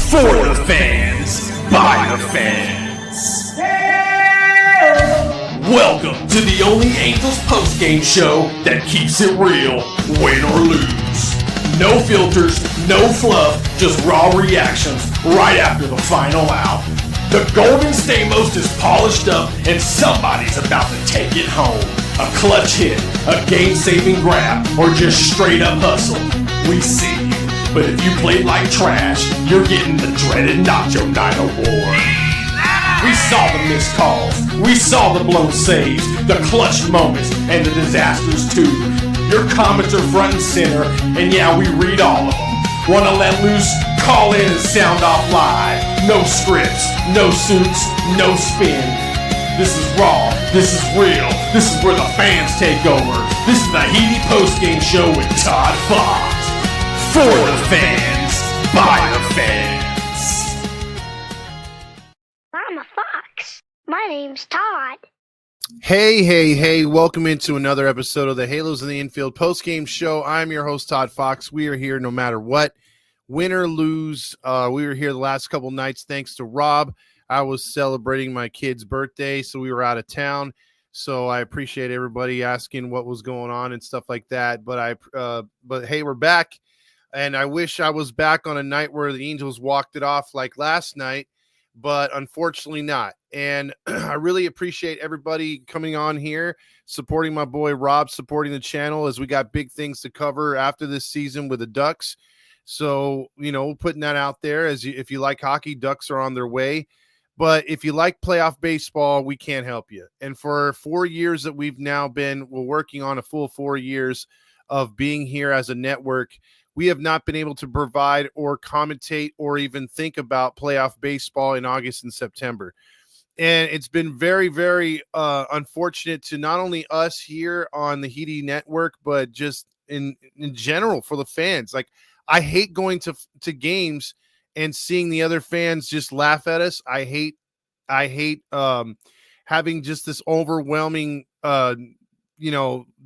For the fans, by the fans. Welcome to the only Angels postgame show that keeps it real, win or lose. No filters, no fluff, just raw reactions right after the final out. The Golden Stamos is polished up and somebody's about to take it home. A clutch hit, a game-saving grab, or just straight up hustle. We see you. But if you played like trash, you're getting the dreaded Nacho Night Award. We saw the missed calls, we saw the blown saves, the clutch moments, and the disasters too. Your comments are front and center, and yeah, we read all of them. Wanna let loose? Call in and sound off live. No scripts, no suits, no spin. This is raw, this is real, this is where the fans take over. This is the Heedy Postgame Show with Todd Fox. For the fans, by the fans. I'm a fox. My name's Todd. Hey, welcome into another episode of the Halos in the Infield postgame show. I'm your host, Todd Fox. We are here no matter what, win or lose. We were here the last couple nights thanks to Rob. I was celebrating my kid's birthday, so we were out of town. So I appreciate everybody asking what was going on and stuff like that. But hey, we're back. And I wish I was back on a night where the Angels walked it off like last night, but unfortunately not. And I really appreciate everybody coming on here, supporting my boy Rob, supporting the channel as we got big things to cover after this season with the Ducks. So, putting that out there if you like hockey, Ducks are on their way. But if you like playoff baseball, we can't help you. And for 4 years that we're working on a full 4 years of being here as a network, we have not been able to provide or commentate or even think about playoff baseball in August and September. And it's been very, very unfortunate to not only us here on the Heedy Network, but just in general for the fans. Like, I hate going to games and seeing the other fans just laugh at us. I hate having just this overwhelming,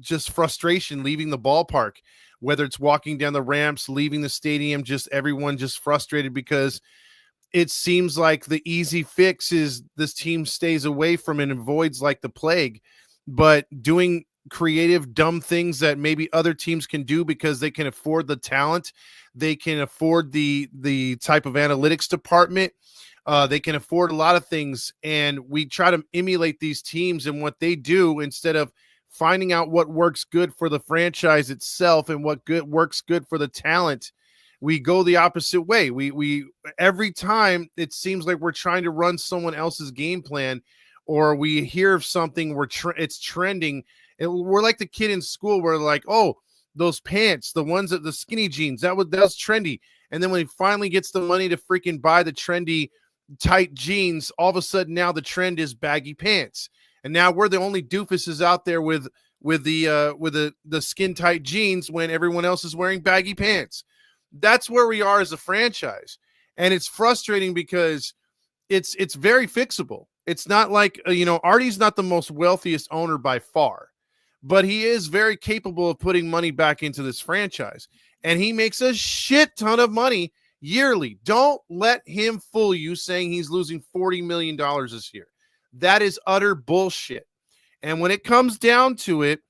just frustration leaving the ballpark. Whether it's walking down the ramps, leaving the stadium, just everyone just frustrated because it seems like the easy fix is this team stays away from and avoids like the plague, but doing creative, dumb things that maybe other teams can do because they can afford the talent, they can afford the type of analytics department, they can afford a lot of things, and we try to emulate these teams and what they do instead of finding out what works good for the franchise itself and what works good for the talent. We go the opposite way. We every time it seems like we're trying to run someone else's game plan, or we hear of something where it's trending. We're like the kid in school where like, oh, those pants, the ones that the skinny jeans, that was trendy. And then when he finally gets the money to freaking buy the trendy tight jeans, all of a sudden now the trend is baggy pants. And now we're the only doofuses out there with the skin tight jeans when everyone else is wearing baggy pants. That's where we are as a franchise, and it's frustrating because it's very fixable. It's not like Artie's not the most wealthiest owner by far, but he is very capable of putting money back into this franchise, and he makes a shit ton of money yearly. Don't let him fool you saying he's losing $40 million this year. That is utter bullshit. And when it comes down to it,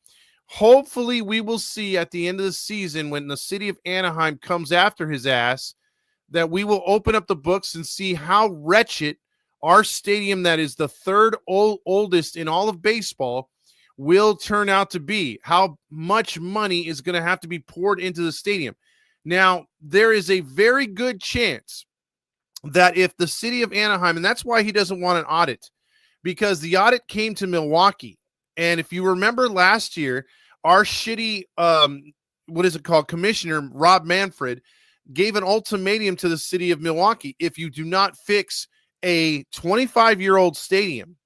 hopefully we will see at the end of the season when the city of Anaheim comes after his ass, that we will open up the books and see how wretched our stadium, that is the third oldest in all of baseball, will turn out to be. How much money is going to have to be poured into the stadium. Now, there is a very good chance that if the city of Anaheim, and that's why he doesn't want an audit, because the audit came to Milwaukee. And if you remember last year, our shitty, commissioner, Rob Manfred, gave an ultimatum to the city of Milwaukee. If you do not fix a 25-year-old stadium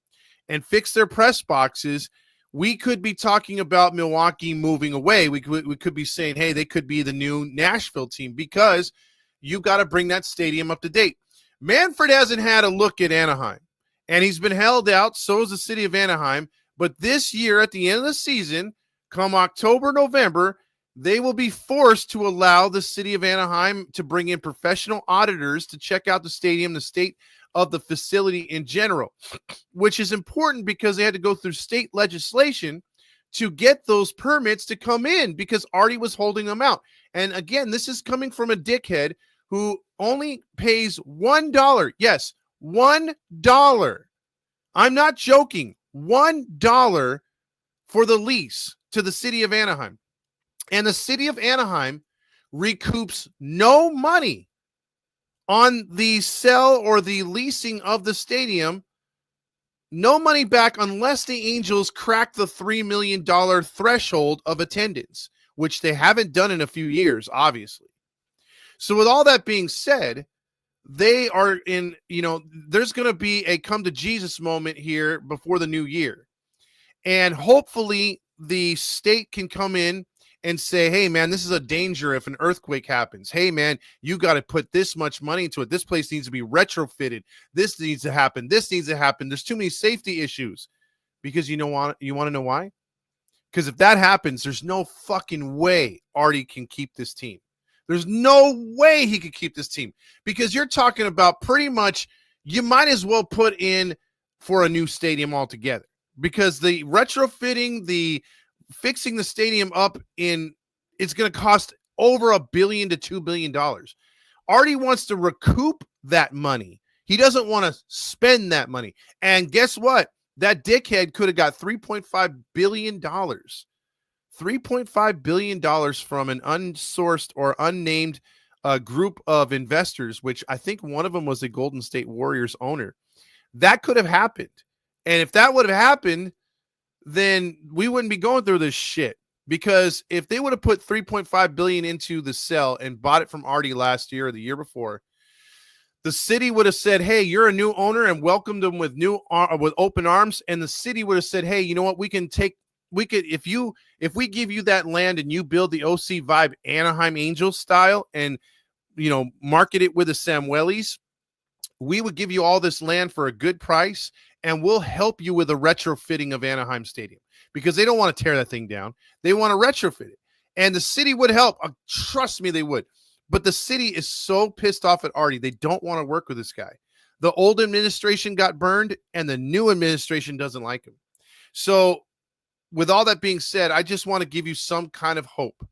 and fix their press boxes, we could be talking about Milwaukee moving away. We could be saying, hey, they could be the new Nashville team because you got to bring that stadium up to date. Manfred hasn't had a look at Anaheim. And he's been held out, so is the city of Anaheim. But this year, at the end of the season, come October, November, they will be forced to allow the city of Anaheim to bring in professional auditors to check out the stadium, the state of the facility in general, which is important because they had to go through state legislation to get those permits to come in because Artie was holding them out. And again, this is coming from a dickhead who only pays $1. Yes, $1. I'm not joking. $1 for the lease to the city of Anaheim. And the city of Anaheim recoups no money on the sell or the leasing of the stadium. No money back unless the Angels crack the $3 million threshold of attendance, which they haven't done in a few years, obviously. So with all that being said, they are in, there's going to be a come to Jesus moment here before the new year. And hopefully the state can come in and say, hey, man, this is a danger if an earthquake happens. Hey, man, you got to put this much money into it. This place needs to be retrofitted. This needs to happen. This needs to happen. There's too many safety issues. Because you want to know why? Because if that happens, there's no fucking way Artie can keep this team. There's no way he could keep this team. Because you're talking about pretty much, you might as well put in for a new stadium altogether. Because the retrofitting, the fixing the stadium up it's going to cost over $1 billion to $2 billion. Artie wants to recoup that money. He doesn't want to spend that money. And guess what? That dickhead could have got $3.5 billion. $3.5 billion from an unsourced or unnamed group of investors, which I think one of them was the Golden State Warriors owner. That could have happened. And if that would have happened, then we wouldn't be going through this shit. Because if they would have put $3.5 billion into the sell and bought it from Artie last year or the year before, the city would have said, hey, you're a new owner, and welcomed them with with open arms. And the city would have said, hey, you know what? If we give you that land and you build the OC Vibe Anaheim Angels style and, market it with the Samuelis, we would give you all this land for a good price, and we'll help you with a retrofitting of Anaheim Stadium, because they don't want to tear that thing down. They want to retrofit it. And the city would help. Trust me, they would. But the city is so pissed off at Artie, they don't want to work with this guy. The old administration got burned, and the new administration doesn't like him. So with all that being said, I just want to give you some kind of hope.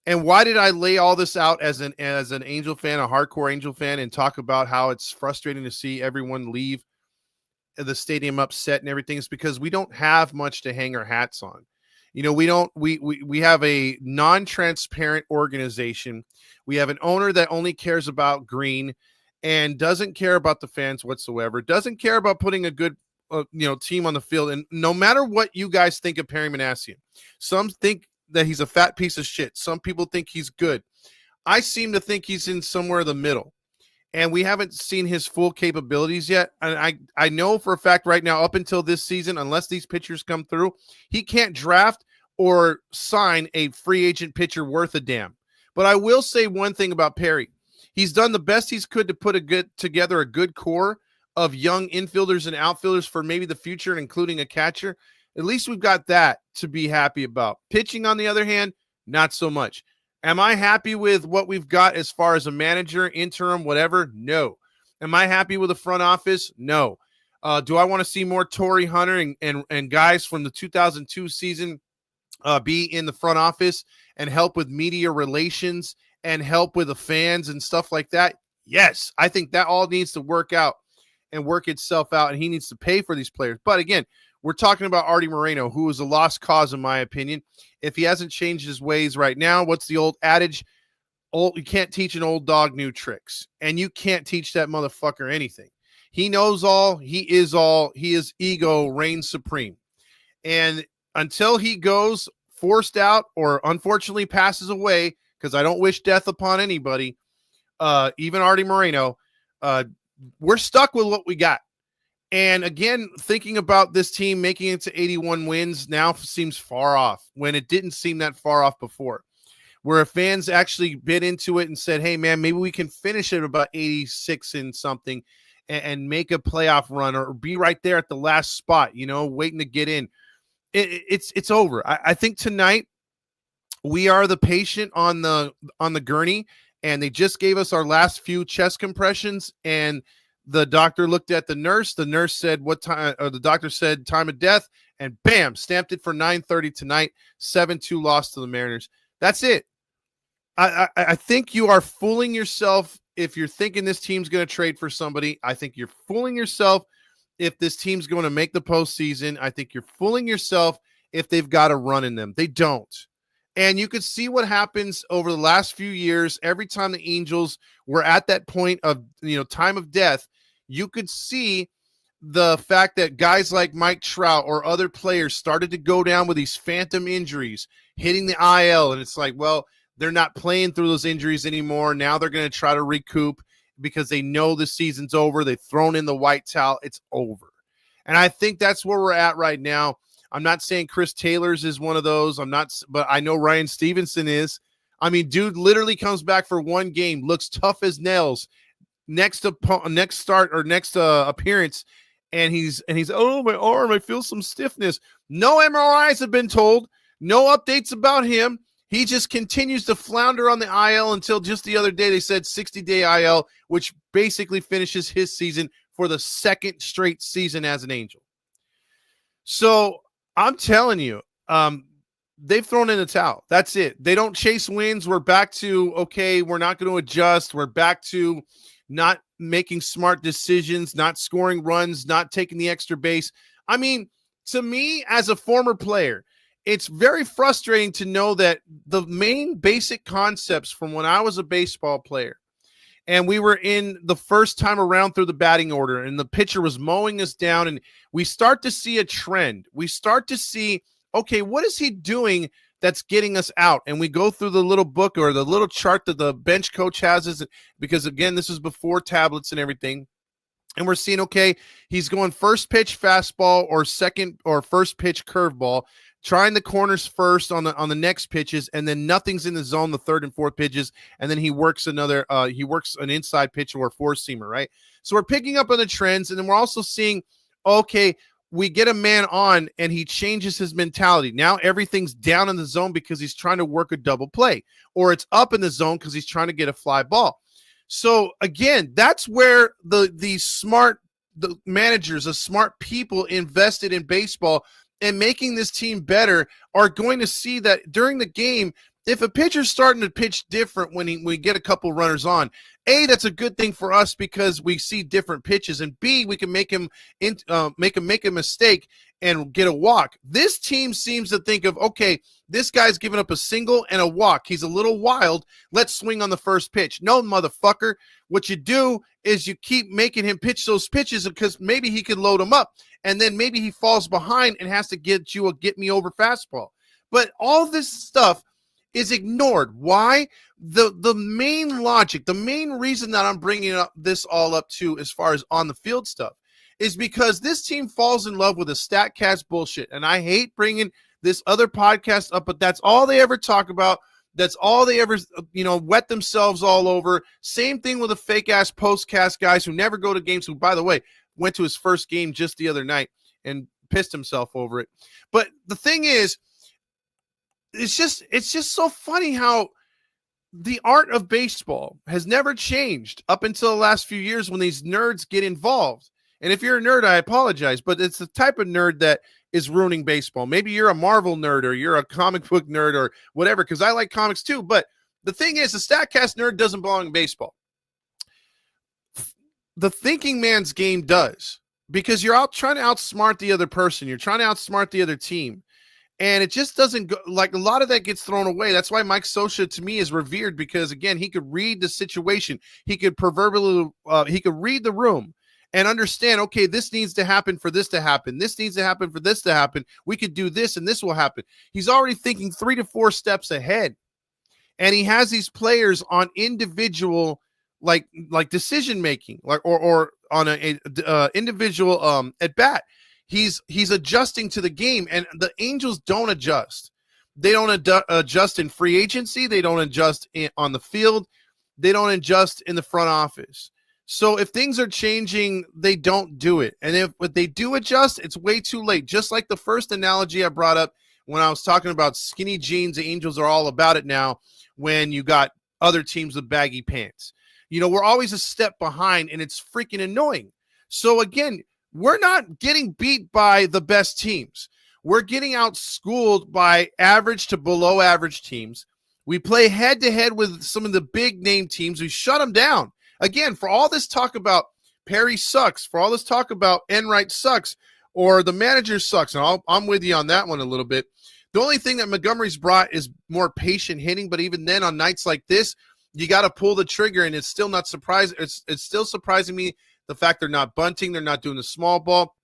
And why did I lay all this out as an Angel fan, a hardcore Angel fan, and talk about how it's frustrating to see everyone leave the stadium upset and everything? Is because we don't have much to hang our hats on. We have a non-transparent organization. We have an owner that only cares about green and doesn't care about the fans whatsoever, doesn't care about putting a good team on the field. And no matter what you guys think of Perry Manassian, some think that he's a fat piece of shit. Some people think he's good. I seem to think he's in somewhere in the middle. And we haven't seen his full capabilities yet. And I know for a fact right now, up until this season, unless these pitchers come through, he can't draft or sign a free agent pitcher worth a damn. But I will say one thing about Perry. He's done the best he's could to put together a good core of young infielders and outfielders for maybe the future, including a catcher. At least we've got that to be happy about. Pitching, on the other hand, not so much. Am I happy with what we've got as far as a manager, interim, whatever? No. Am I happy with the front office? No. Do I want to see more Torrey Hunter and guys from the 2002 season be in the front office and help with media relations and help with the fans and stuff like that? Yes. I think that all needs to work out and work itself out, and he needs to pay for these players. But again, we're talking about Artie Moreno, who is a lost cause in my opinion. If he hasn't changed his ways right now, what's the old adage? You can't teach an old dog new tricks, and you can't teach that motherfucker anything. He knows all. He is all. His ego reigns supreme. And until he goes forced out or unfortunately passes away, because I don't wish death upon anybody, even Artie Moreno, we're stuck with what we got. And again, thinking about this team making it to 81 wins now seems far off when it didn't seem that far off before, where fans actually bit into it and said, hey, man, maybe we can finish it about 86 and something and make a playoff run or be right there at the last spot, waiting to get in. It's over. I think tonight We are the patient on the gurney, and they just gave us our last few chest compressions, and the doctor looked at the nurse. The nurse said what time, or the doctor said time of death, and bam, stamped it for 9:30 tonight. 7-2 loss to the Mariners. That's it. I think you are fooling yourself if you're thinking this team's going to trade for somebody. I think you're fooling yourself if this team's going to make the postseason. I think you're fooling yourself if they've got a run in them. They don't. And you could see what happens over the last few years. Every time the Angels were at that point of, time of death, you could see the fact that guys like Mike Trout or other players started to go down with these phantom injuries, hitting the IL. And it's like, well, they're not playing through those injuries anymore. Now they're going to try to recoup because they know the season's over. They've thrown in the white towel. It's over. And I think that's where we're at right now. I'm not saying Chris Taylor's is one of those. But I know Ryan Stevenson is. I mean, dude literally comes back for one game, looks tough as nails. Next appearance, and he's oh, my arm, I feel some stiffness. No MRIs have been told. No updates about him. He just continues to flounder on the IL until just the other day they said 60-day IL, which basically finishes his season for the second straight season as an Angel. So I'm telling you, they've thrown in the towel. That's it. They don't chase wins. We're back to, okay, we're not going to adjust. We're back to not making smart decisions, not scoring runs, not taking the extra base. I mean, to me, as a former player, it's very frustrating to know that the main basic concepts from when I was a baseball player and we were in the first time around through the batting order and the pitcher was mowing us down, and we start to see a trend. We start to see, okay, what is he doing that's getting us out? And we go through the little book or the little chart that the bench coach has, because, again, this is before tablets and everything. And we're seeing, okay, he's going first pitch fastball or second or first pitch curveball, trying the corners first on the next pitches, and then nothing's in the zone the third and fourth pitches, and then he works an inside pitch or four-seamer, right? So we're picking up on the trends, and then we're also seeing, okay, we get a man on, and he changes his mentality. Now everything's down in the zone because he's trying to work a double play, or it's up in the zone because he's trying to get a fly ball. So, again, that's where the smart managers, the smart people invested in baseball and making this team better are going to see that during the game, if a pitcher's starting to pitch different when we get a couple runners on, A, that's a good thing for us because we see different pitches, and B, we can make him make a mistake and get a walk. This team seems to think of, okay, this guy's giving up a single and a walk. He's a little wild. Let's swing on the first pitch. No, motherfucker. What you do is you keep making him pitch those pitches because maybe he could load them up, and then maybe he falls behind and has to get you a get-me-over fastball. But all this stuff is ignored. Why? The main logic, the main reason that I'm bringing this all up to as far as on the field stuff is because this team falls in love with a StatCast bullshit. And I hate bringing this other podcast up, but that's all they ever talk about. That's all they ever, wet themselves all over. Same thing with the fake-ass postcast guys who never go to games, who, by the way, went to his first game just the other night and pissed himself over it. But the thing is, it's just so funny how the art of baseball has never changed up until the last few years when these nerds get involved. And if you're a nerd, I apologize, but it's the type of nerd that is ruining baseball. Maybe you're a Marvel nerd or you're a comic book nerd or whatever, because I like comics too. But the thing is, the StatCast nerd doesn't belong in baseball. The thinking man's game does, because you're out trying to outsmart the other person. You're trying to outsmart the other team. And it just doesn't go, like, a lot of that gets thrown away. That's why Mike Scioscia, to me, is revered, because, again, he could read the situation. He could he could read the room and understand, okay, this needs to happen for this to happen. This needs to happen for this to happen. We could do this and this will happen. He's already thinking 3 to 4 steps ahead. And he has these players on individual, like decision-making, or on a individual at bat. He's adjusting to the game, and the Angels don't adjust. They don't adjust in free agency. They don't adjust on the field. They don't adjust in the front office. So if things are changing, they don't do it. And if they do adjust, it's way too late. Just like the first analogy I brought up when I was talking about skinny jeans, the Angels are all about it now when you got other teams with baggy pants. We're always a step behind, and it's freaking annoying. So, again, we're not getting beat by the best teams. We're getting outschooled by average to below average teams. We play head-to-head with some of the big-name teams. We shut them down. Again, for all this talk about Perry sucks, for all this talk about Enright sucks, or the manager sucks, and I'm with you on that one a little bit. The only thing that Montgomery's brought is more patient hitting, but even then on nights like this, you got to pull the trigger, and it's still not surprising. It's still surprising me the fact they're not bunting, they're not doing the small ball.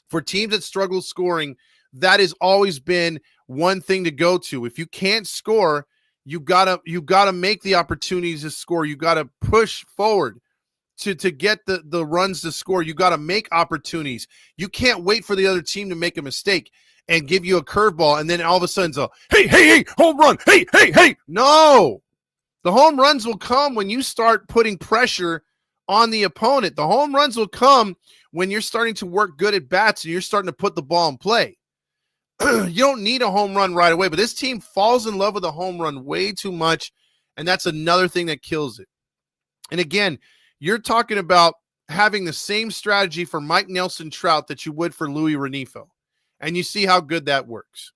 For teams that struggle scoring, that has always been one thing to go to. If you can't score, you gotta make the opportunities to score. You gotta push forward to get the runs to score. You gotta make opportunities. You can't wait for the other team to make a mistake and give you a curveball, and then all of a sudden, hey, home run, hey. No, the home runs will come when you start putting pressure on the opponent. The home runs will come when you're starting to work good at bats and you're starting to put the ball in play. You don't need a home run right away, but this team falls in love with a home run way too much, and that's another thing that kills it. And again, you're talking about having the same strategy for Mike Nelson Trout that you would for Louis Renifo, and you see how good that works.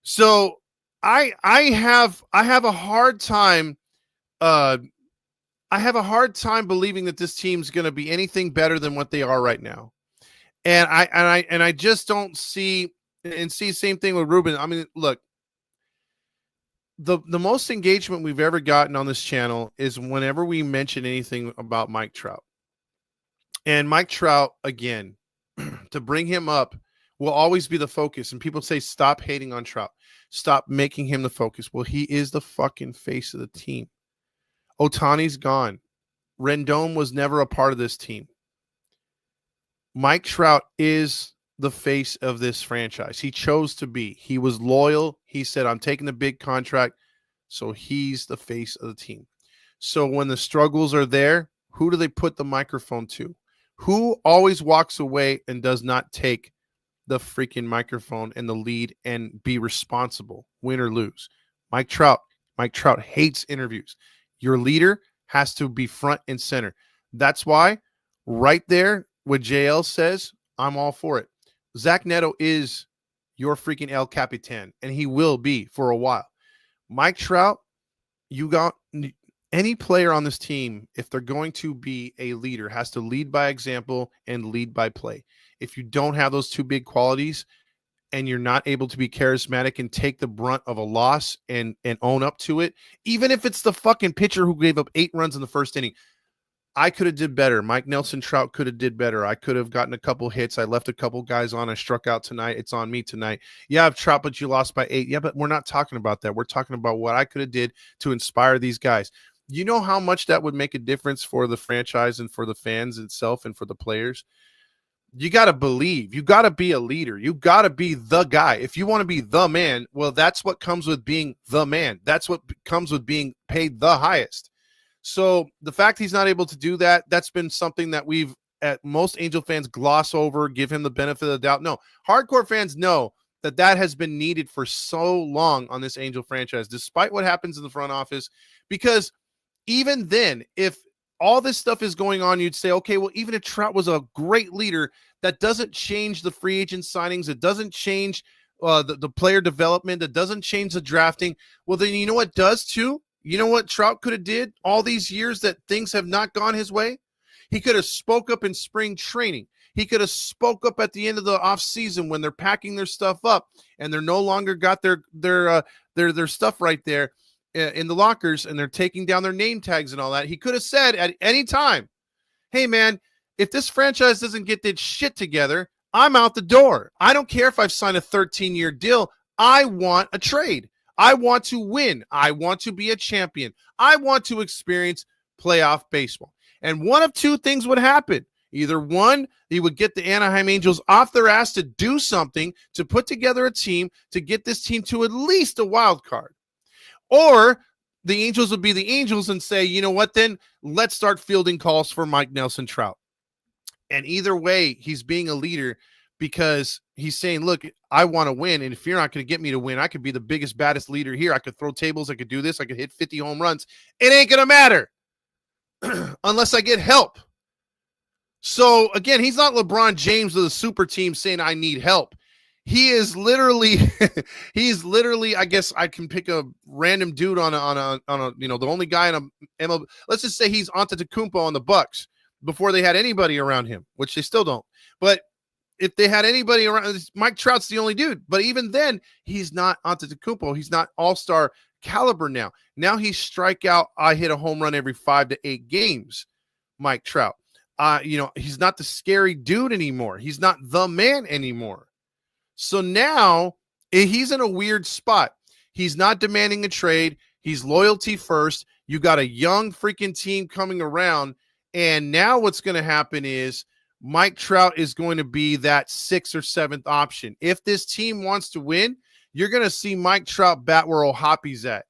So I have a hard time believing that this team's going to be anything better than what they are right now. And I just don't see same thing with Ruben. I mean, look, the most engagement we've ever gotten on this channel is whenever we mention anything about Mike Trout. And Mike Trout, again, to bring him up will always be the focus. And people say, stop hating on Trout. Stop making him the focus. Well, he is the fucking face of the team. Ohtani's gone. Rendon was never a part of this team. Mike Trout is the face of this franchise. He chose to be. He was loyal. He said, I'm taking the big contract. So he's the face of the team. So when the struggles are there, who do they put the microphone to? Who always walks away and does not take the freaking microphone and the lead and be responsible, win or lose? Mike Trout. Mike Trout hates interviews. Your leader has to be front and center. That's why right there, what JL says, I'm all for it. Zach Neto is your freaking El Capitan, and he will be for a while. Mike Trout, you got any player on this team, if they're going to be a leader, has to lead by example and lead by play. If you don't have those two big qualities and you're not able to be charismatic and take the brunt of a loss and own up to it, even if it's the fucking pitcher who gave up 8 runs in the first inning, I could have did better. Mike Nelson Trout could have did better. I could have gotten a couple hits. I left a couple guys on. I struck out tonight. It's on me tonight. Yeah, I've Trout, but you lost by 8. Yeah, but we're not talking about that. We're talking about what I could have did to inspire these guys. You know how much that would make a difference for the franchise and for the fans itself and for the players? You got to believe. You got to be a leader. You got to be the guy. If you want to be the man, well, that's what comes with being the man. That's what comes with being paid the highest. So the fact he's not able to do that, that's been something that we've, at most Angel fans, gloss over, give him the benefit of the doubt. No, hardcore fans know that has been needed for so long on this Angel franchise, despite what happens in the front office. Because even then, if all this stuff is going on, you'd say, okay, well, even if Trout was a great leader, that doesn't change the free agent signings. It doesn't change the player development. It doesn't change the drafting. Well, then you know what does too? You know what Trout could have did all these years that things have not gone his way? He could have spoke up in spring training. He could have spoke up at the end of the offseason when they're packing their stuff up and they're no longer got their stuff right there in the lockers and they're taking down their name tags and all that. He could have said at any time, hey, man, if this franchise doesn't get this shit together, I'm out the door. I don't care if I've signed a 13-year deal. I want a trade. I want to win. I want to be a champion. I want to experience playoff baseball. And one of two things would happen. Either one, he would get the Anaheim Angels off their ass to do something, to put together a team, to get this team to at least a wild card. Or the Angels would be the Angels and say, you know what, then let's start fielding calls for Mike Nelson Trout. And either way, he's being a leader because he's saying, look, I want to win. And if you're not going to get me to win, I could be the biggest, baddest leader here. I could throw tables. I could do this. I could hit 50 home runs. It ain't going to matter unless I get help. So again, he's not LeBron James of the super team saying I need help. He is literally, I guess I can pick a random dude on a, the only guy in a MLB. Let's just say he's Antetokounmpo on the Bucks before they had anybody around him, which they still don't. But if they had anybody around, Mike Trout's the only dude. But even then, he's not Antetokounmpo. He's not all-star caliber now. Now he's strikeout. I hit a home run every 5 to 8 games. Mike Trout. He's not the scary dude anymore. He's not the man anymore. So now he's in a weird spot. He's not demanding a trade. He's loyalty first. You got a young freaking team coming around. And now what's going to happen is Mike Trout is going to be that 6th or 7th option. If this team wants to win, you're going to see Mike Trout bat where O'Hoppy's at.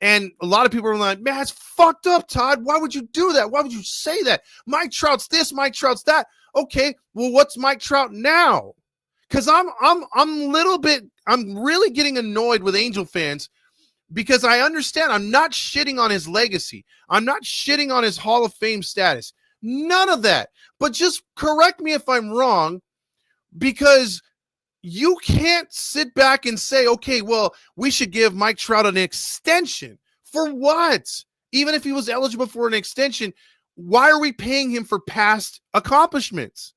And a lot of people are like, man, it's fucked up, Todd. Why would you do that? Why would you say that? Mike Trout's this, Mike Trout's that. Okay, well, what's Mike Trout now? Because I'm really getting annoyed with Angel fans because I understand I'm not shitting on his legacy. I'm not shitting on his Hall of Fame status. None of that. But just correct me if I'm wrong, because you can't sit back and say, okay, well, we should give Mike Trout an extension. For what? Even if he was eligible for an extension, why are we paying him for past accomplishments?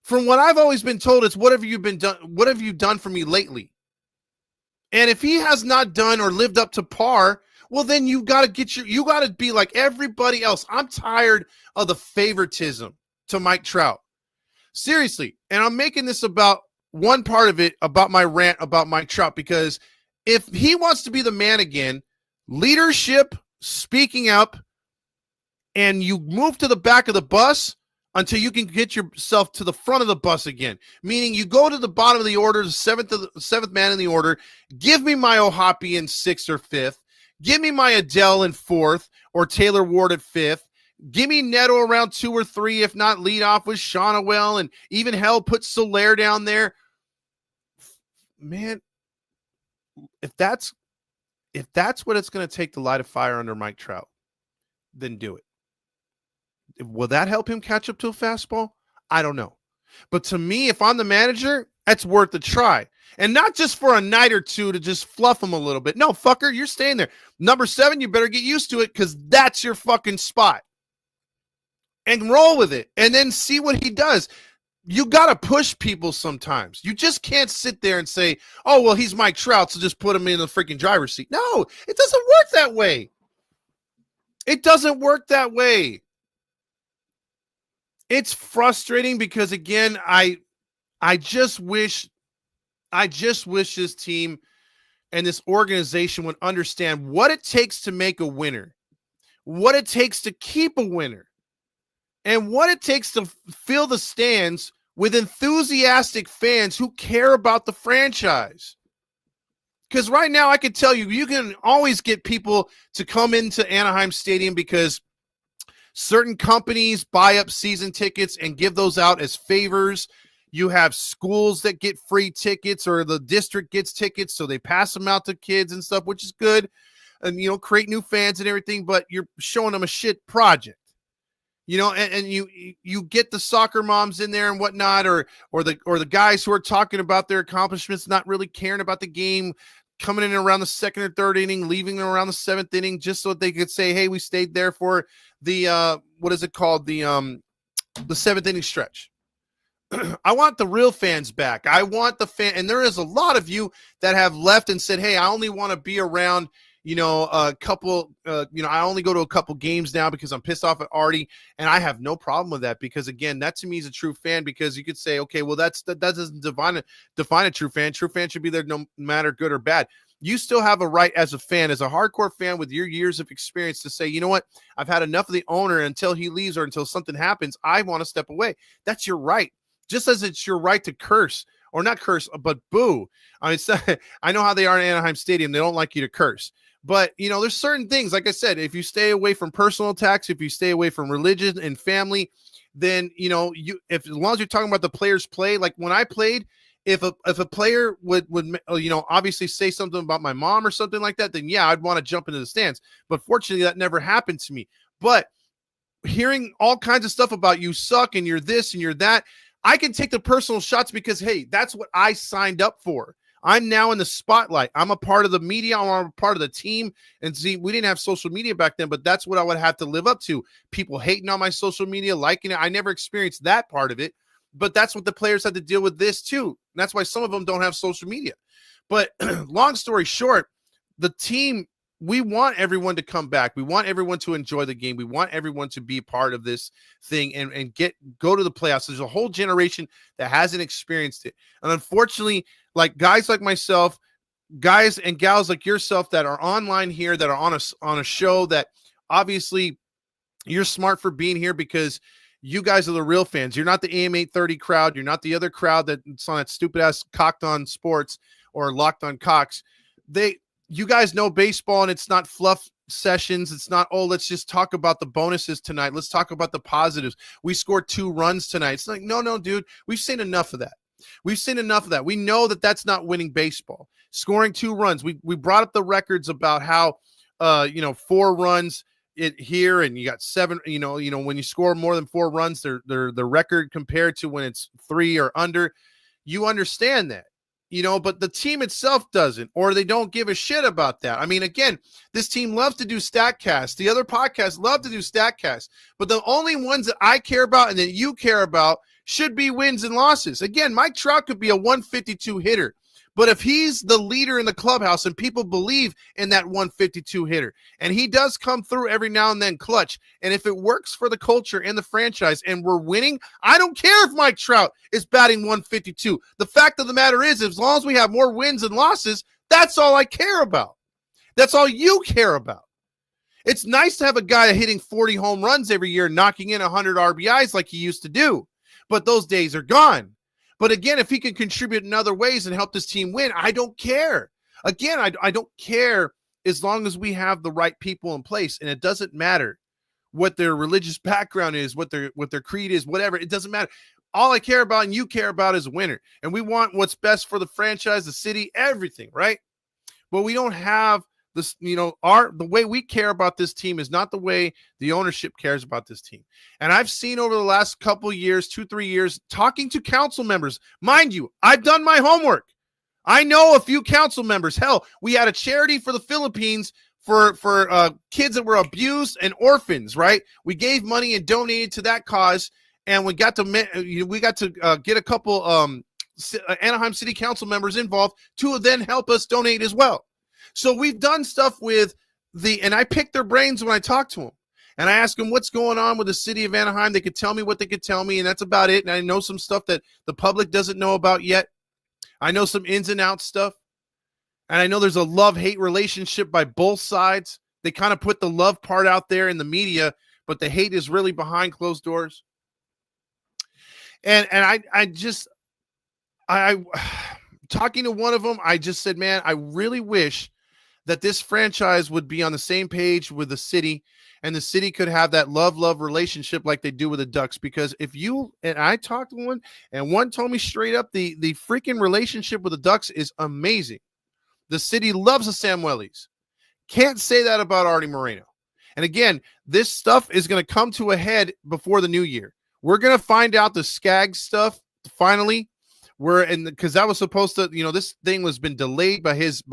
From what I've always been told, it's what have you done for me lately? And if he has not done or lived up to par, well, then you got to be like everybody else. I'm tired of the favoritism to Mike Trout. Seriously. And I'm making this about one part of it, about my rant about Mike Trout, because if he wants to be the man again, leadership, speaking up, and you move to the back of the bus until you can get yourself to the front of the bus again. Meaning you go to the bottom of the order, the seventh man in the order. Give me my O'Hoppy in 6th or 5th. Give me my Adele in 4th or Taylor Ward at 5th. Give me Neto around 2 or 3, if not lead off with Shonawell, and even hell, put Soler down there. Man, if that's what it's going to take to light a fire under Mike Trout, then do it. Will that help him catch up to a fastball? I don't know. But to me, if I'm the manager, that's worth a try. And not just for a night or two to just fluff him a little bit. No, fucker, you're staying there. Number 7, you better get used to it because that's your fucking spot. And roll with it. And then see what he does. You got to push people sometimes. You just can't sit there and say, oh, well, he's Mike Trout, so just put him in the freaking driver's seat. No, it doesn't work that way. It doesn't work that way. It's frustrating because, again, I just wish this team and this organization would understand what it takes to make a winner, what it takes to keep a winner, and what it takes to fill the stands with enthusiastic fans who care about the franchise. Because right now I can tell you, you can always get people to come into Anaheim Stadium because certain companies buy up season tickets and give those out as favors. You have schools that get free tickets, or the district gets tickets, so they pass them out to kids and stuff, which is good. And, create new fans and everything, but you're showing them a shit project. And you get the soccer moms in there and whatnot, or the guys who are talking about their accomplishments, not really caring about the game, coming in around the 2nd or 3rd inning, leaving around the 7th inning, just so they could say, hey, we stayed there for the what is it called? The 7th inning stretch. I want the real fans back. I want the fan, and there is a lot of you that have left and said, hey, I only want to be around a couple, I only go to a couple games now because I'm pissed off at Artie, and I have no problem with that because, again, that to me is a true fan, because you could say, okay, well, that doesn't define a true fan. True fan should be there no matter good or bad. You still have a right as a fan, as a hardcore fan with your years of experience, to say, you know what, I've had enough of the owner until he leaves or until something happens. I want to step away. That's your right. Just as it's your right to curse, or not curse, but boo. I know how they are in Anaheim Stadium. They don't like you to curse. But, there's certain things, like I said, if you stay away from personal attacks, if you stay away from religion and family, then, as long as you're talking about the players play, like when I played, if a player would obviously say something about my mom or something like that, then yeah, I'd want to jump into the stands. But fortunately, that never happened to me. But hearing all kinds of stuff about you suck and you're this and you're that, I can take the personal shots because, hey, that's what I signed up for. I'm now in the spotlight. I'm a part of the media. I'm a part of the team. And see, we didn't have social media back then, but that's what I would have to live up to. People hating on my social media, liking it. I never experienced that part of it, but that's what the players had to deal with this too. And that's why some of them don't have social media. But long story short, the team, we want everyone to come back. We want everyone to enjoy the game. We want everyone to be part of this thing and go to the playoffs. There's a whole generation that hasn't experienced it. And unfortunately, like guys like myself, guys and gals like yourself that are online here, that are on a show, that obviously you're smart for being here because you guys are the real fans. You're not the AM 830 crowd. You're not the other crowd that's on that stupid ass Cocked On Sports or Locked On Cox. You guys know baseball, and it's not fluff sessions. It's not, oh, let's just talk about the bonuses tonight. Let's talk about the positives. We scored 2 runs tonight. It's like, no, dude, we've seen enough of that. We know that that's not winning baseball. Scoring 2 runs. We brought up the records about how, 4 runs here, and you got 7. When you score more than 4 runs, they're the record compared to when it's 3 or under. You understand that. But the team itself doesn't, or they don't give a shit about that. I mean, again, this team loves to do StatCast. The other podcasts love to do StatCast, but the only ones that I care about and that you care about should be wins and losses. Again, Mike Trout could be a 152 hitter, but if he's the leader in the clubhouse and people believe in that 152 hitter, and he does come through every now and then clutch, and if it works for the culture and the franchise and we're winning, I don't care if Mike Trout is batting 152. The fact of the matter is, as long as we have more wins and losses, that's all I care about. That's all you care about. It's nice to have a guy hitting 40 home runs every year, knocking in 100 RBIs like he used to do, but those days are gone. But again, if he can contribute in other ways and help this team win, I don't care. Again, I don't care as long as we have the right people in place, and it doesn't matter what their religious background is, what their creed is, whatever. It doesn't matter. All I care about and you care about is a winner, and we want what's best for the franchise, the city, everything, right? But we don't have this, the way we care about this team is not the way the ownership cares about this team. And I've seen over the last couple years, 2-3 years, talking to council members. Mind you, I've done my homework. I know a few council members. Hell, we had a charity for the Philippines for kids that were abused and orphans, right? We gave money and donated to that cause, and we got to get a couple Anaheim City Council members involved to then help us donate as well. So we've done stuff with and I pick their brains when I talk to them. And I ask them what's going on with the city of Anaheim. They could tell me what they could tell me, and that's about it. And I know some stuff that the public doesn't know about yet. I know some ins and outs stuff. And I know there's a love-hate relationship by both sides. They kind of put the love part out there in the media, but the hate is really behind closed doors. And I talking to one of them, I just said, man, I really wish that this franchise would be on the same page with the city, and the city could have that love relationship like they do with the Ducks. Because I talked to one, and one told me straight up, the freaking relationship with the Ducks is amazing. The city loves the Samuelis. Can't say that about Artie Moreno. And again, this stuff is going to come to a head before the new year. We're going to find out the Skaggs stuff finally. Because that was supposed to, this thing was been delayed by his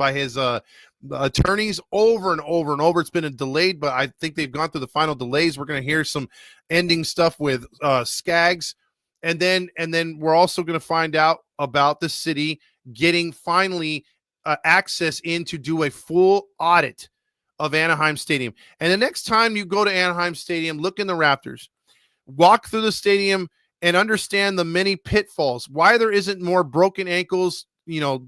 attorneys over and over and over. It's been delayed, but I think they've gone through the final delays. We're going to hear some ending stuff with Skaggs, and then we're also going to find out about the city getting finally access in to do a full audit of Anaheim Stadium. And the next time you go to Anaheim Stadium, look in the rafters, walk through the stadium, and understand the many pitfalls, why there isn't more broken ankles,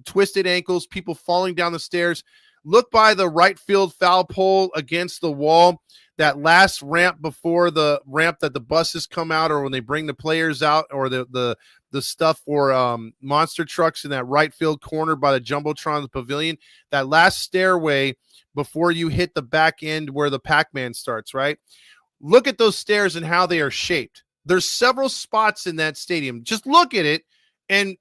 twisted ankles, people falling down the stairs. Look by the right field foul pole against the wall, that last ramp before the ramp that the buses come out, or when they bring the players out, or the the stuff for monster trucks in that right field corner by the Jumbotron, the pavilion, that last stairway before you hit the back end where the Pac-Man starts, right? Look at those stairs and how they are shaped. There's several spots in that stadium. Just look at it and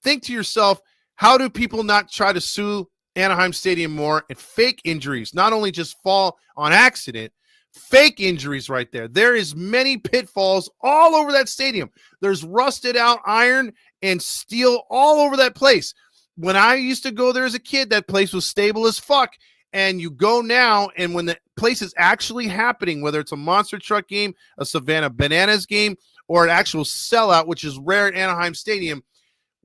think to yourself, how do people not try to sue Anaheim Stadium more? And fake injuries, not only just fall on accident, fake injuries right there. There is many pitfalls all over that stadium. There's rusted out iron and steel all over that place. When I used to go there as a kid, that place was stable as fuck. And you go now, and when the place is actually happening, whether it's a monster truck game, a Savannah Bananas game, or an actual sellout, which is rare at Anaheim Stadium,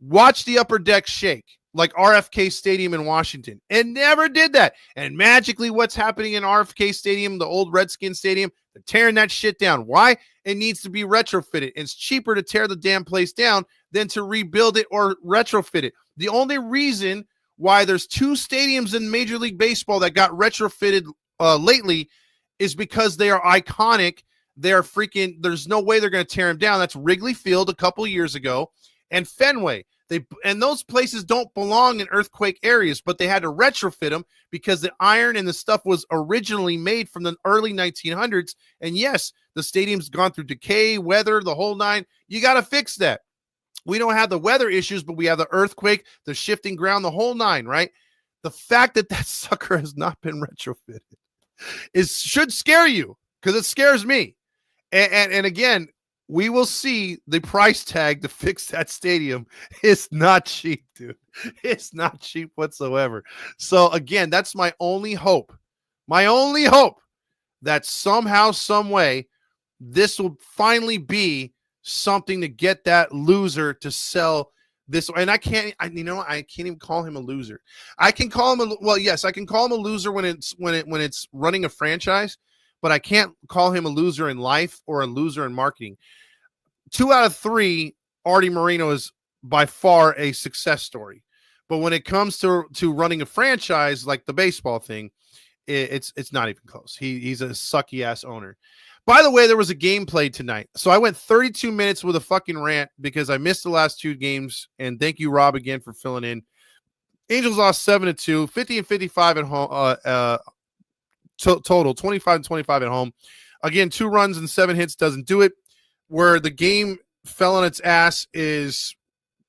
watch the upper deck shake like RFK Stadium in Washington. It never did that. And magically, what's happening in RFK Stadium, the old Redskin Stadium, they're tearing that shit down. Why? It needs to be retrofitted. It's cheaper to tear the damn place down than to rebuild it or retrofit it. The only reason why there's 2 stadiums in Major League Baseball that got retrofitted lately is because they are iconic. They are freaking, there's no way they're going to tear them down. That's Wrigley Field a couple years ago and Fenway. And those places don't belong in earthquake areas, but they had to retrofit them because the iron and the stuff was originally made from the early 1900s. And yes, the stadium's gone through decay, weather, the whole nine. You got to fix that. We don't have the weather issues, but we have the earthquake, the shifting ground, the whole nine, right? The fact that that sucker has not been retrofitted should scare you, because it scares me. And again, we will see the price tag to fix that stadium. It's not cheap, dude. It's not cheap whatsoever. So again, that's my only hope. My only hope that somehow, some way, this will finally be something to get that loser to sell this. And I can't even call him a loser. I can call him I can call him a loser when it's running a franchise, but I can't call him a loser in life or a loser in marketing. 2 out of 3, Artie Moreno is by far a success story. But when it comes to running a franchise like the baseball thing, it's not even close. He's a sucky ass owner. By the way, there was a game played tonight. So I went 32 minutes with a fucking rant because I missed the last 2 games. And thank you, Rob, again for filling in. Angels lost 7-2, 50-55 at home. Total 25-25 at home. Again, 2 runs and 7 hits doesn't do it. Where the game fell on its ass is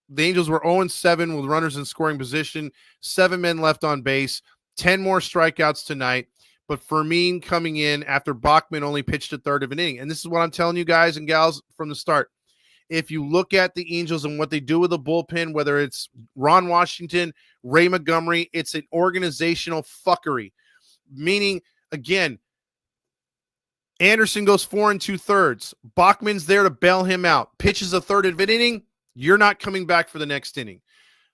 the Angels were 0-7 with runners in scoring position, 7 men left on base, 10 more strikeouts tonight. But Fermin coming in after Bachman only pitched a third of an inning. And this is what I'm telling you guys and gals from the start. If you look at the Angels and what they do with the bullpen, whether it's Ron Washington, Ray Montgomery, it's an organizational fuckery. Meaning, again, Anderson goes 4 2/3. Bachman's there to bail him out. Pitches a third of an inning. You're not coming back for the next inning.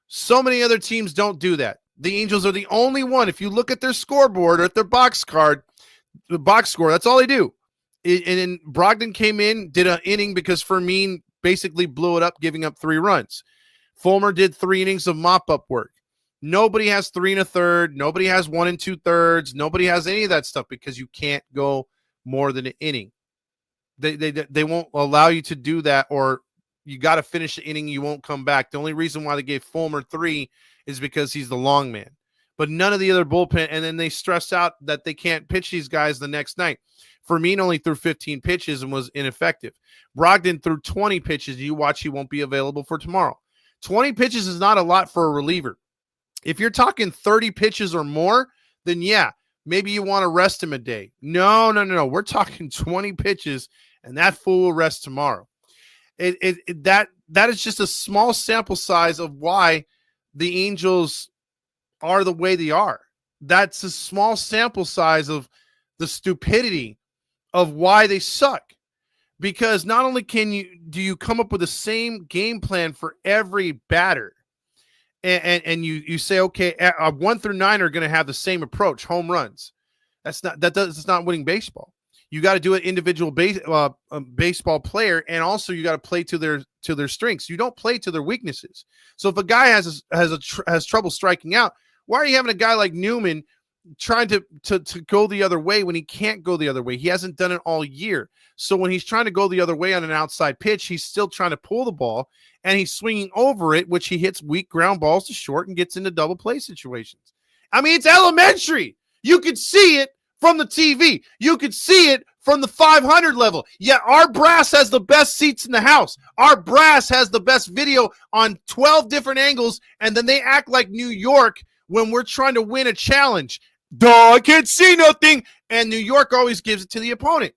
So many other teams don't do that. The Angels are the only one. If you look at their scoreboard or at their box card, the box score, that's all they do. And then Brogdon came in, did an inning because Fermin basically blew it up, giving up 3 runs. Fulmer did 3 innings of mop-up work. Nobody has 3 1/3. Nobody has 1 2/3. Nobody has any of that stuff because you can't go more than an inning. They won't allow you to do that, or you got to finish the inning. You won't come back. The only reason why they gave Fulmer 3 is because he's the long man. But none of the other bullpen, and then they stress out that they can't pitch these guys the next night. Fermin only threw 15 pitches and was ineffective. Brogdon threw 20 pitches. You watch, he won't be available for tomorrow. 20 pitches is not a lot for a reliever. If you're talking 30 pitches or more, then yeah, maybe you want to rest him a day. No. We're talking 20 pitches, and that fool will rest tomorrow. That is just a small sample size of why the Angels are the way they are. That's a small sample size of the stupidity of why they suck. Because not only do you come up with the same game plan for every batter, and you say, okay, 1 through 9 are going to have the same approach, home runs. That's not winning baseball. You got to do an individual baseball player, and also you got to play to their strengths. You don't play to their weaknesses. So if a guy has trouble striking out, why are you having a guy like Newman trying to go the other way when he can't go the other way. He hasn't done it all year. So when he's trying to go the other way on an outside pitch, he's still trying to pull the ball, and he's swinging over it, which he hits weak ground balls to short and gets into double play situations. I mean, it's elementary. You could see it from the TV. You could see it from the 500 level. Yet our brass has the best seats in the house. Our brass has the best video on 12 different angles, and then they act like New York when we're trying to win a challenge. Duh, I can't see nothing. And New York always gives it to the opponent.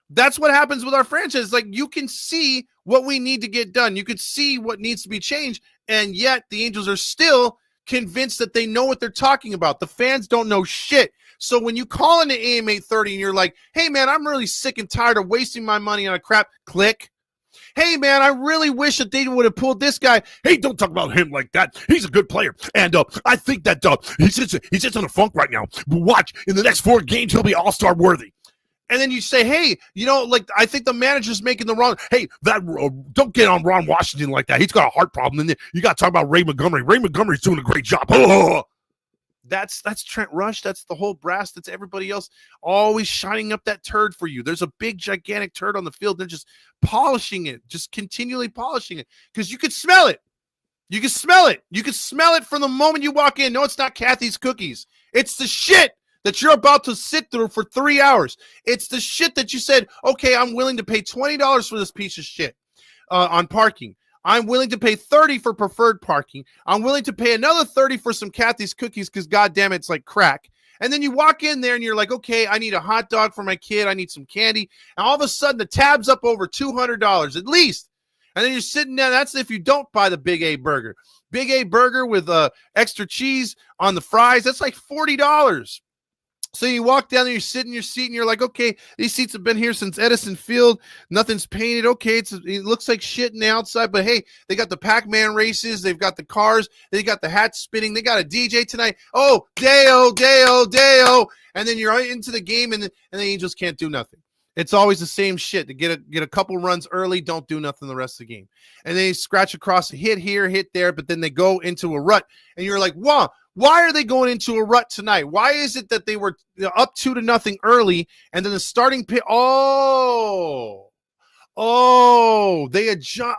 That's what happens with our franchise. Like, you can see what we need to get done. You could see what needs to be changed. And yet the Angels are still convinced that they know what they're talking about. The fans don't know shit. So when you call into AM 830 and you're like, hey, man, I'm really sick and tired of wasting my money on a crap, click. Hey, man, I really wish that they would have pulled this guy. Hey, don't talk about him like that. He's a good player. And I think that he sits on a funk right now. Watch, in the next 4 games, he'll be all-star worthy. And then you say, hey, I think the manager's making the wrong. Hey, don't get on Ron Washington like that. He's got a heart problem. And then you got to talk about Ray Montgomery. Ray Montgomery's doing a great job. Oh. That's Trent Rush. That's the whole brass. That's everybody else always shining up that turd for you. There's a big, gigantic turd on the field. They're just polishing it, just continually polishing it, because you could smell it. You can smell it. You can smell it from the moment you walk in. No, it's not Kathy's cookies. It's the shit that you're about to sit through for 3 hours. It's the shit that you said, okay, I'm willing to pay $20 for this piece of shit on parking. I'm willing to pay $30 for preferred parking. I'm willing to pay another $30 for some Kathy's cookies because, goddamn, it's like crack. And then you walk in there and you're like, okay, I need a hot dog for my kid. I need some candy. And all of a sudden, the tab's up over $200 at least. And then you're sitting there. That's if you don't buy the Big A burger. Big A burger with extra cheese on the fries. That's like $40. So you walk down there, you sit in your seat, and you're like, okay, these seats have been here since Edison Field. Nothing's painted. Okay, it looks like shit in the outside, but hey, they got the Pac-Man races. They've got the cars. They got the hats spinning. They got a DJ tonight. Oh, Deo, Deo, Deo. And then you're into the game, and the Angels can't do nothing. It's always the same shit. To get a couple runs early, don't do nothing the rest of the game. And they scratch across a hit here, hit there, but then they go into a rut, and you're like, wow. Why are they going into a rut tonight? Why is it that they were up 2-0 early, and then the starting pitch? They adjust.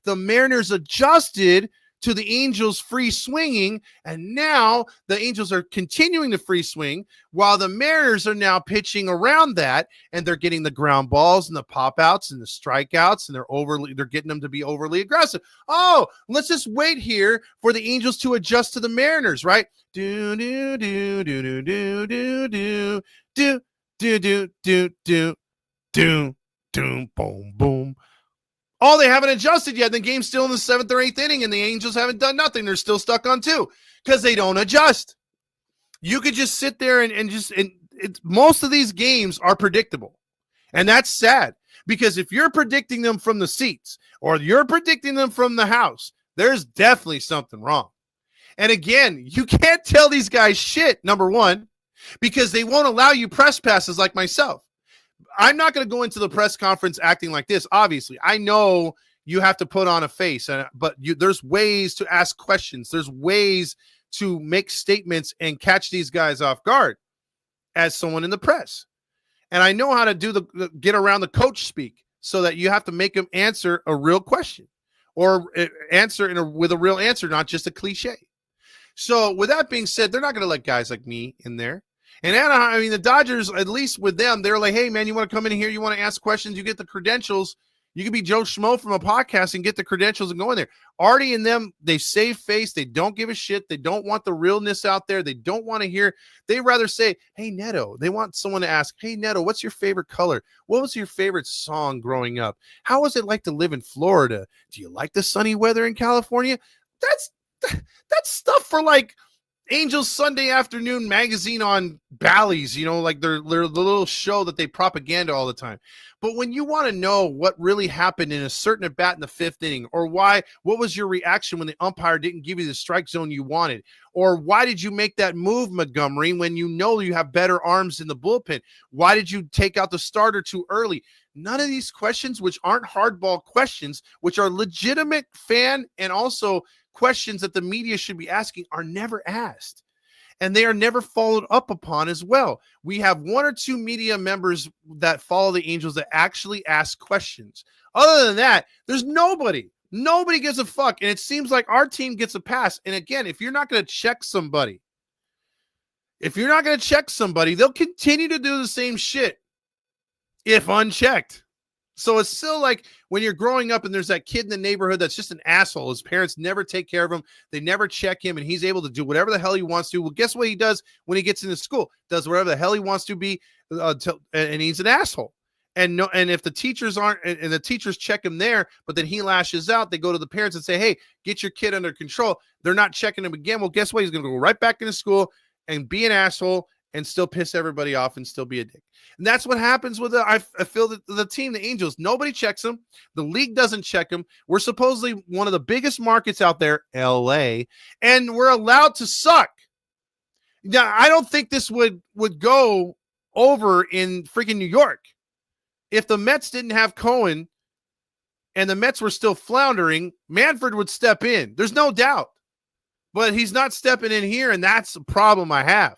The Mariners adjusted to the Angels' free swinging, and now the Angels are continuing to free swing while the Mariners are now pitching around that, and they're getting the ground balls and the pop outs and the strikeouts, and they're getting them to be overly aggressive. Oh, let's just wait here for the Angels to adjust to the Mariners, right? Do do do do do do do do do do do do do do boom boom. Oh, they haven't adjusted yet. The game's still in the 7th or 8th inning, and the Angels haven't done nothing. They're still stuck on 2 because they don't adjust. You could just sit there and most of these games are predictable. And that's sad, because if you're predicting them from the seats or you're predicting them from the house, there's definitely something wrong. And again, you can't tell these guys shit, number one, because they won't allow you press passes like myself. I'm not going to go into the press conference acting like this. Obviously, I know you have to put on a face, but there's ways to ask questions. There's ways to make statements and catch these guys off guard as someone in the press. And I know how to get around the coach speak so that you have to make them answer a real question or answer with a real answer, not just a cliche. So with that being said, they're not going to let guys like me in there. And Anaheim, I mean, the Dodgers, at least with them, they're like, hey, man, you want to come in here? You want to ask questions? You get the credentials. You can be Joe Schmo from a podcast and get the credentials and go in there. Artie and them, they save face. They don't give a shit. They don't want the realness out there. They don't want to hear. They rather say, hey, Neto. They want someone to ask, hey, Neto, what's your favorite color? What was your favorite song growing up? How was it like to live in Florida? Do you like the sunny weather in California? That's stuff for like Angels Sunday Afternoon magazine on Bally's, like their little show that they propaganda all the time. But when you want to know what really happened in a certain at bat in the 5th inning, or what was your reaction when the umpire didn't give you the strike zone you wanted, or why did you make that move, Montgomery, when you know you have better arms in the bullpen? Why did you take out the starter too early? None of these questions, which aren't hardball questions, which are legitimate fan and also questions that the media should be asking, are never asked. and they are never followed up upon as well. We have one or two media members that follow the Angels that actually ask questions. Other than that, there's nobody. Nobody gives a fuck. And it seems like our team gets a pass. And again, if you're not going to check somebody, they'll continue to do the same shit if unchecked. So it's still like when you're growing up and there's that kid in the neighborhood that's just an asshole. His parents never take care of him. They never check him, and he's able to do whatever the hell he wants to. Well, guess what he does when he gets into school? Does whatever the hell he wants to be, and he's an asshole. And if the teachers aren't, and the teachers check him there, but then he lashes out, they go to the parents and say, hey, get your kid under control. They're not checking him again. Well, guess what? He's going to go right back into school and be an asshole and still piss everybody off and still be a dick. And that's what happens with I feel that the team, the Angels, nobody checks them. The league doesn't check them. We're supposedly one of the biggest markets out there, LA, and we're allowed to suck. Now, I don't think this would go over in freaking New York. If the Mets didn't have Cohen and the Mets were still floundering, Manfred would step in. There's no doubt. But he's not stepping in here, and that's the problem I have.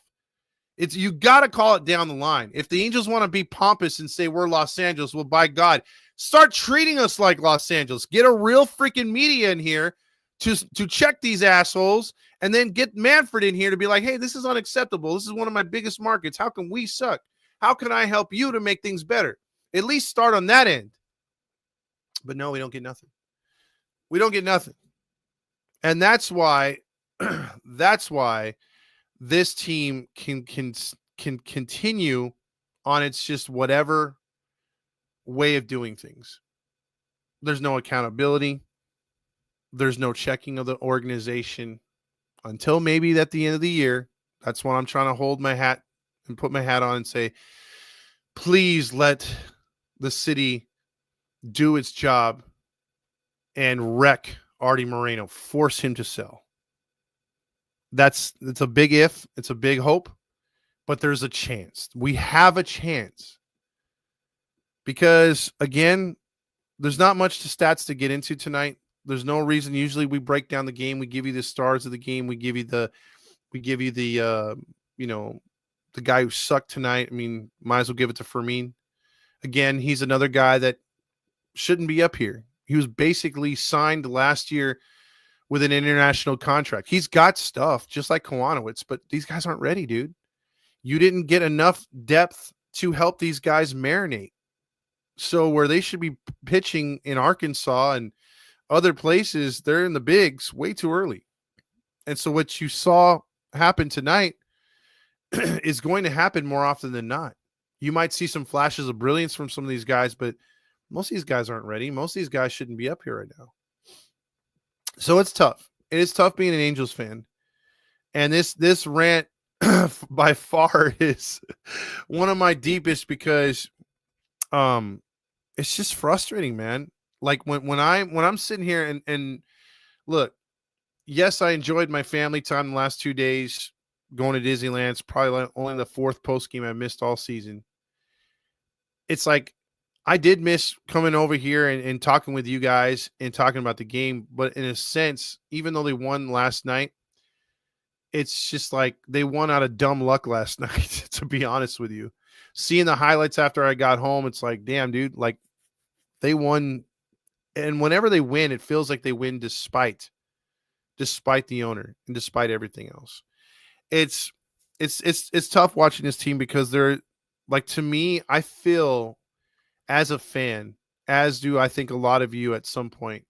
You got to call it down the line. If the Angels want to be pompous and say we're Los Angeles, well, by God, start treating us like Los Angeles. Get a real freaking media in here to check these assholes, and then get Manfred in here to be like, hey, this is unacceptable. This is one of my biggest markets. How can we suck? How can I help you to make things better? At least start on that end. But no, we don't get nothing. We don't get nothing. And that's why this team can continue on its just whatever way of doing things. There's no accountability. There's no checking of the organization until maybe at the end of the year. That's when I'm trying to hold my hat and put my hat on and say, please let the city do its job and wreck Artie Moreno, force him to sell. It's a big if, it's a big hope, but there's a chance. We have a chance. Because again, there's not much to stats to get into tonight. There's no reason. Usually we break down the game, we give you the stars of the game, we give you the the guy who sucked tonight. I mean, might as well give it to Fermin. Again, he's another guy that shouldn't be up here. He was basically signed last year with an international contract. He's got stuff just like Kowanowitz, but these guys aren't ready, dude. You didn't get enough depth to help these guys marinate. So where they should be pitching in Arkansas and other places, they're in the bigs way too early. And so what you saw happen tonight is going to happen more often than not. You might see some flashes of brilliance from some of these guys, but most of these guys aren't ready. Most of these guys shouldn't be up here right now. So it's tough. It is tough being an Angels fan. And this rant by far is one of my deepest because it's just frustrating, man. Like when I'm sitting here and look, yes, I enjoyed my family time the last 2 days going to Disneyland. It's probably only the fourth post game I missed all season. It's like I did miss coming over here and talking with you guys and talking about the game. But in a sense, even though they won last night, it's just like they won out of dumb luck last night, to be honest with you. Seeing the highlights after I got home, it's like, damn, dude, like they won. And whenever they win, it feels like they win despite the owner and despite everything else. It's tough watching this team because they're like, to me, I feel as a fan, as do I think a lot of you at some point,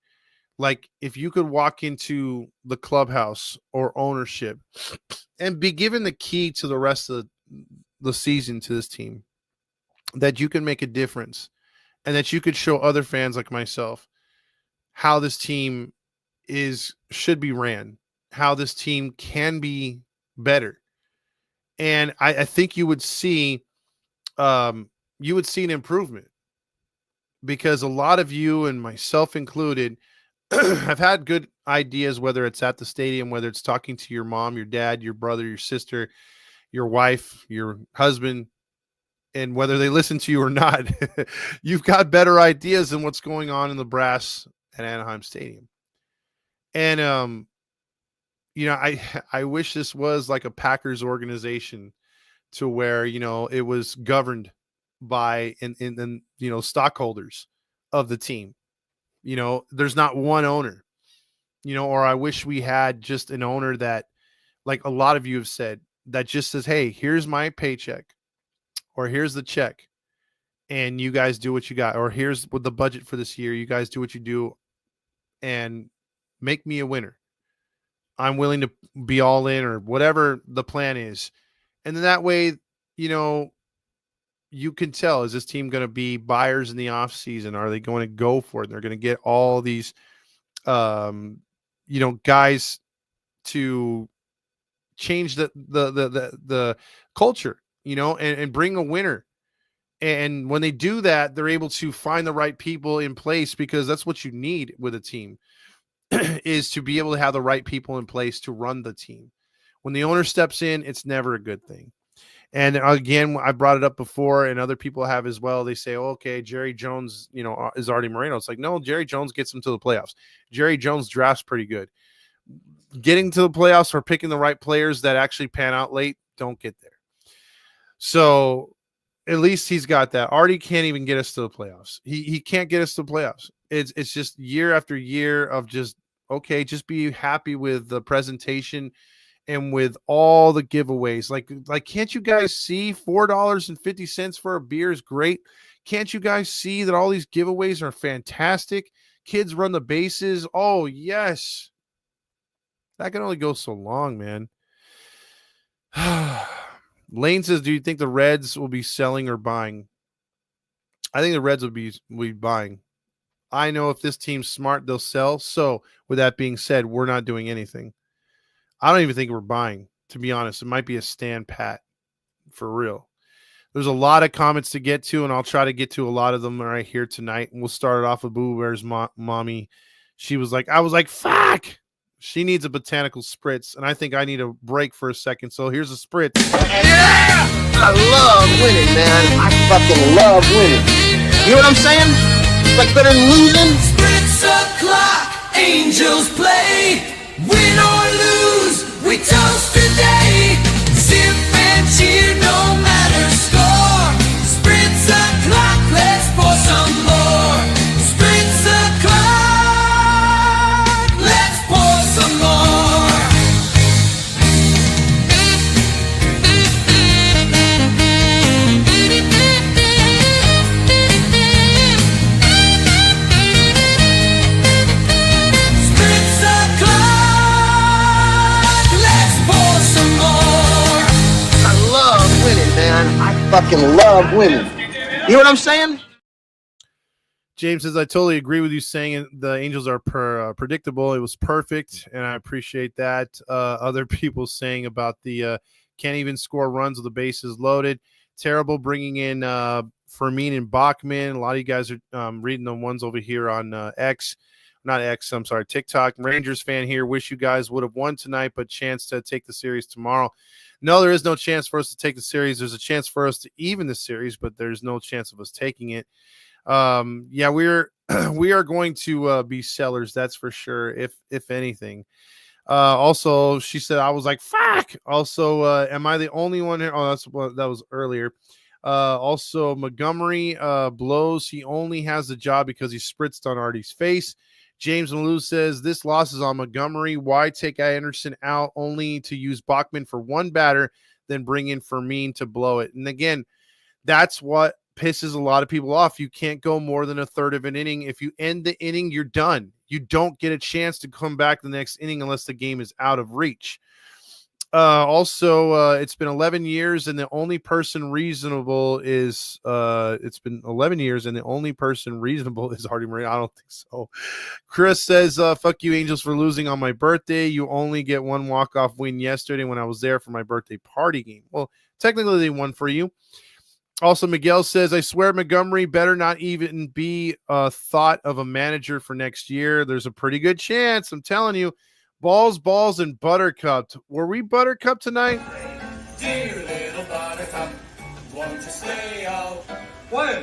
like if you could walk into the clubhouse or ownership and be given the key to the rest of the season to this team, that you can make a difference and that you could show other fans like myself how this team should be ran, how this team can be better. And I think you would see an improvement, because a lot of you and myself included have had good ideas, whether it's at the stadium, whether it's talking to your mom, your dad, your brother, your sister, your wife, your husband, and whether they listen to you or not, you've got better ideas than what's going on in the brass at Anaheim Stadium. And I wish this was like a Packers organization to where, it was governed by and stockholders of the team. There's not one owner, or I wish we had just an owner that, like a lot of you have said, that just says, hey, here's my paycheck, or here's the check, and you guys do what you got, or here's what the budget for this year. You guys do what you do and make me a winner. I'm willing to be all in, or whatever the plan is. And then that way, you can tell, is this team going to be buyers in the offseason? Are they going to go for it? They're going to get all these, guys to change the culture, and bring a winner. And when they do that, they're able to find the right people in place, because that's what you need with a team is to be able to have the right people in place to run the team. When the owner steps in, it's never a good thing. And again, I brought it up before, and other people have as well. They say, okay, Jerry Jones, is Artie Moreno. It's like, no, Jerry Jones gets them to the playoffs. Jerry Jones drafts pretty good. Getting to the playoffs or picking the right players that actually pan out late don't get there. So at least he's got that. Artie can't even get us to the playoffs. He can't get us to the playoffs. It's just year after year of just be happy with the presentation and with all the giveaways. Like can't you guys see $4.50 for a beer is great? Can't you guys see that all these giveaways are fantastic? Kids run the bases. Oh, yes. That can only go so long, man. Lane says, do you think the Reds will be selling or buying? I think the Reds will be buying. I know if this team's smart, they'll sell. So with that being said, we're not doing anything. I don't even think we're buying, to be honest. It might be a stand pat for real. There's a lot of comments to get to, and I'll try to get to a lot of them right here tonight. And we'll start it off with Boo Bear's mommy. She was like, I was like, fuck. She needs a botanical spritz, and I think I need a break for a second. So here's a spritz. Yeah! I love winning, man. I fucking love winning. You know what I'm saying? It's like better than losing. Spritz o'clock, Angels play. Win or lose, we toast today. Sip and cheer, no matter score. Spritz o'clock, let's pour some more. Spritz o'clock, let's pour some more. Spritz o'clock, let's pour some more. I love winning, man. I fucking love winning. You know what I'm saying? James says, I totally agree with you saying the Angels are predictable. It was perfect, and I appreciate that. Other people saying about the can't even score runs with the bases loaded. Terrible bringing in Fermin and Bachman. A lot of you guys are reading the ones over here on TikTok. Rangers fan here. Wish you guys would have won tonight, but chance to take the series tomorrow. No, there is no chance for us to take the series. There's a chance for us to even the series, but there's no chance of us taking it. Yeah, we are going to be sellers, that's for sure, if anything. Also, she said, I was like, fuck. Also, am I the only one here? Oh, that was earlier. Also, Montgomery blows. He only has the job because he spritzed on Artie's face. James Malou says, this loss is on Montgomery. Why take Anderson out only to use Bachman for one batter, then bring in Fermin to blow it? And again, that's what pisses a lot of people off. You can't go more than a third of an inning. If you end the inning, you're done. You don't get a chance to come back the next inning unless the game is out of reach. Also, it's been 11 years, and the only person reasonable is it's been 11 years, and the only person reasonable is Artie Moreno. I don't think so. Chris says, fuck you, Angels, for losing on my birthday. You only get one walk-off win yesterday when I was there for my birthday party game. Well, technically they won for you. Also, Miguel says, I swear Montgomery better not even be thought of a manager for next year. There's a pretty good chance. I'm telling you. Balls, and buttercupped. Were we buttercupped tonight? Dear little buttercup, won't you stay out? When?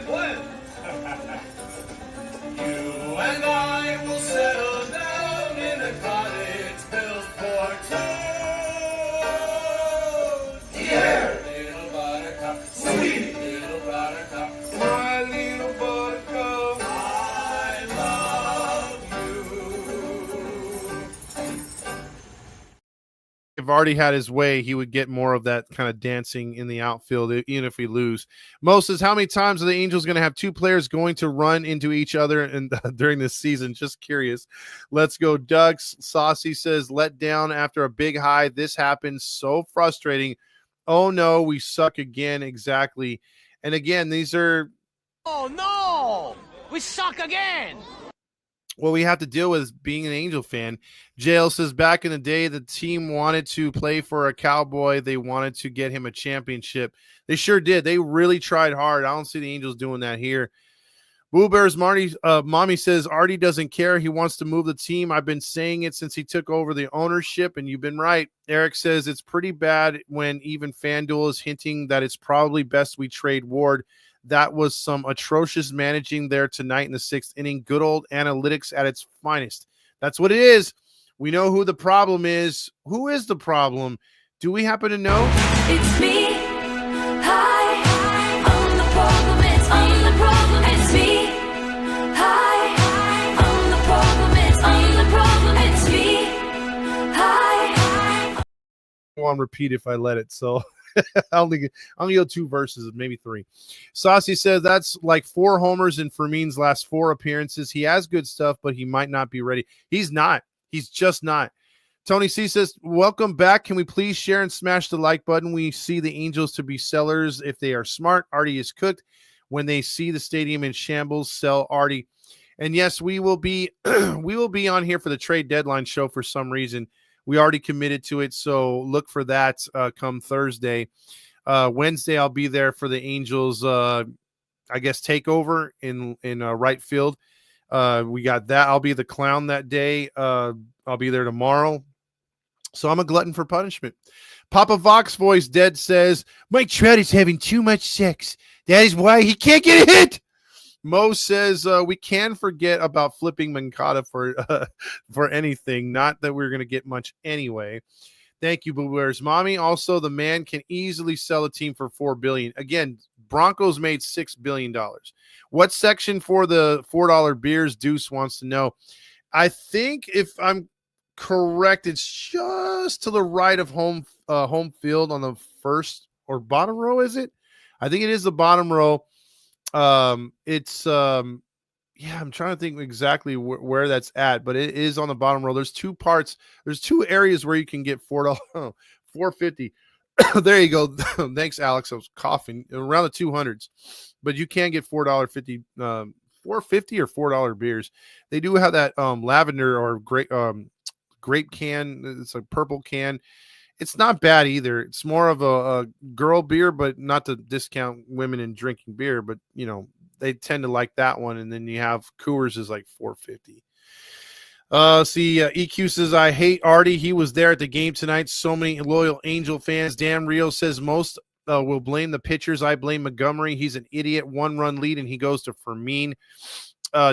You and I will settle down in a cottage built for two. if Artie had his way, he would get more of that kind of dancing in the outfield, even if we lose. Mo says, how many times are the Angels going to have two players going to run into each other and during this season? Just curious. Let's go, Doug. Saucy says, let down after a big high. This happens. So frustrating. Oh, no, we suck again. Exactly. And again, these are... Oh, no! We suck again! What we have to deal with is being an Angel fan. JL says, back in the day, the team wanted to play for a Cowboy. They wanted to get him a championship. They sure did. They really tried hard. I don't see the Angels doing that here. Boo Bears Mommy says, Artie doesn't care. He wants to move the team. I've been saying it since he took over the ownership, and you've been right. Eric says, it's pretty bad when even FanDuel is hinting that it's probably best we trade Ward. That was some atrocious managing there tonight in the 6th inning. Good old analytics at its finest. That's what it is. We know who the problem is. Who is the problem? Do we happen to know? It's me. Hi, I'm the problem. I'm the problem. It's me. Hi, I'm the problem. I'm the problem. It's me. Hi. Go on repeat if I let it. So I'll only go 2 verses, maybe 3. Saucy says that's like 4 homers in Fermin's last 4 appearances. He has good stuff, but he might not be ready. He's not. He's just not. Tony C says, welcome back. Can we please share and smash the like button? We see the Angels to be sellers if they are smart. Artie is cooked. When they see the stadium in shambles, sell Artie. And yes, we will be on here for the trade deadline show for some reason. We already committed to it, so look for that come Thursday. Wednesday, I'll be there for the Angels, I guess, takeover in right field. We got that. I'll be the clown that day. I'll be there tomorrow. So I'm a glutton for punishment. Papa Vox voice dead says, Mike Trout is having too much sex. That is why he can't get a hit. Mo says we can forget about flipping Mancada for anything. Not that we're going to get much anyway. Thank you, Boo Bears Mommy. Also, the man can easily sell a team for $4 billion. Again, Broncos made $6 billion. What section for the $4 beers? Deuce wants to know. I think if I'm correct, it's just to the right of home field on the first or bottom row. Is it? I think it is the bottom row. It's I'm trying to think exactly where that's at, but it is on the bottom row. There's 2 parts. There's 2 areas where you can get $4.50. There you go. Thanks, Alex. I was coughing around the 200s, but you can get $4.50, $4.50 or $4 beers. They do have that lavender or grape can. It's a purple can. It's not bad either. It's more of a girl beer, but not to discount women in drinking beer, but they tend to like that one. And then you have Coors is like $4.50. EQ says, I hate Artie. He was there at the game tonight. So many loyal Angel fans. Dan Rio says most will blame the pitchers. I blame Montgomery. He's an idiot. 1-run lead, and he goes to Fermin.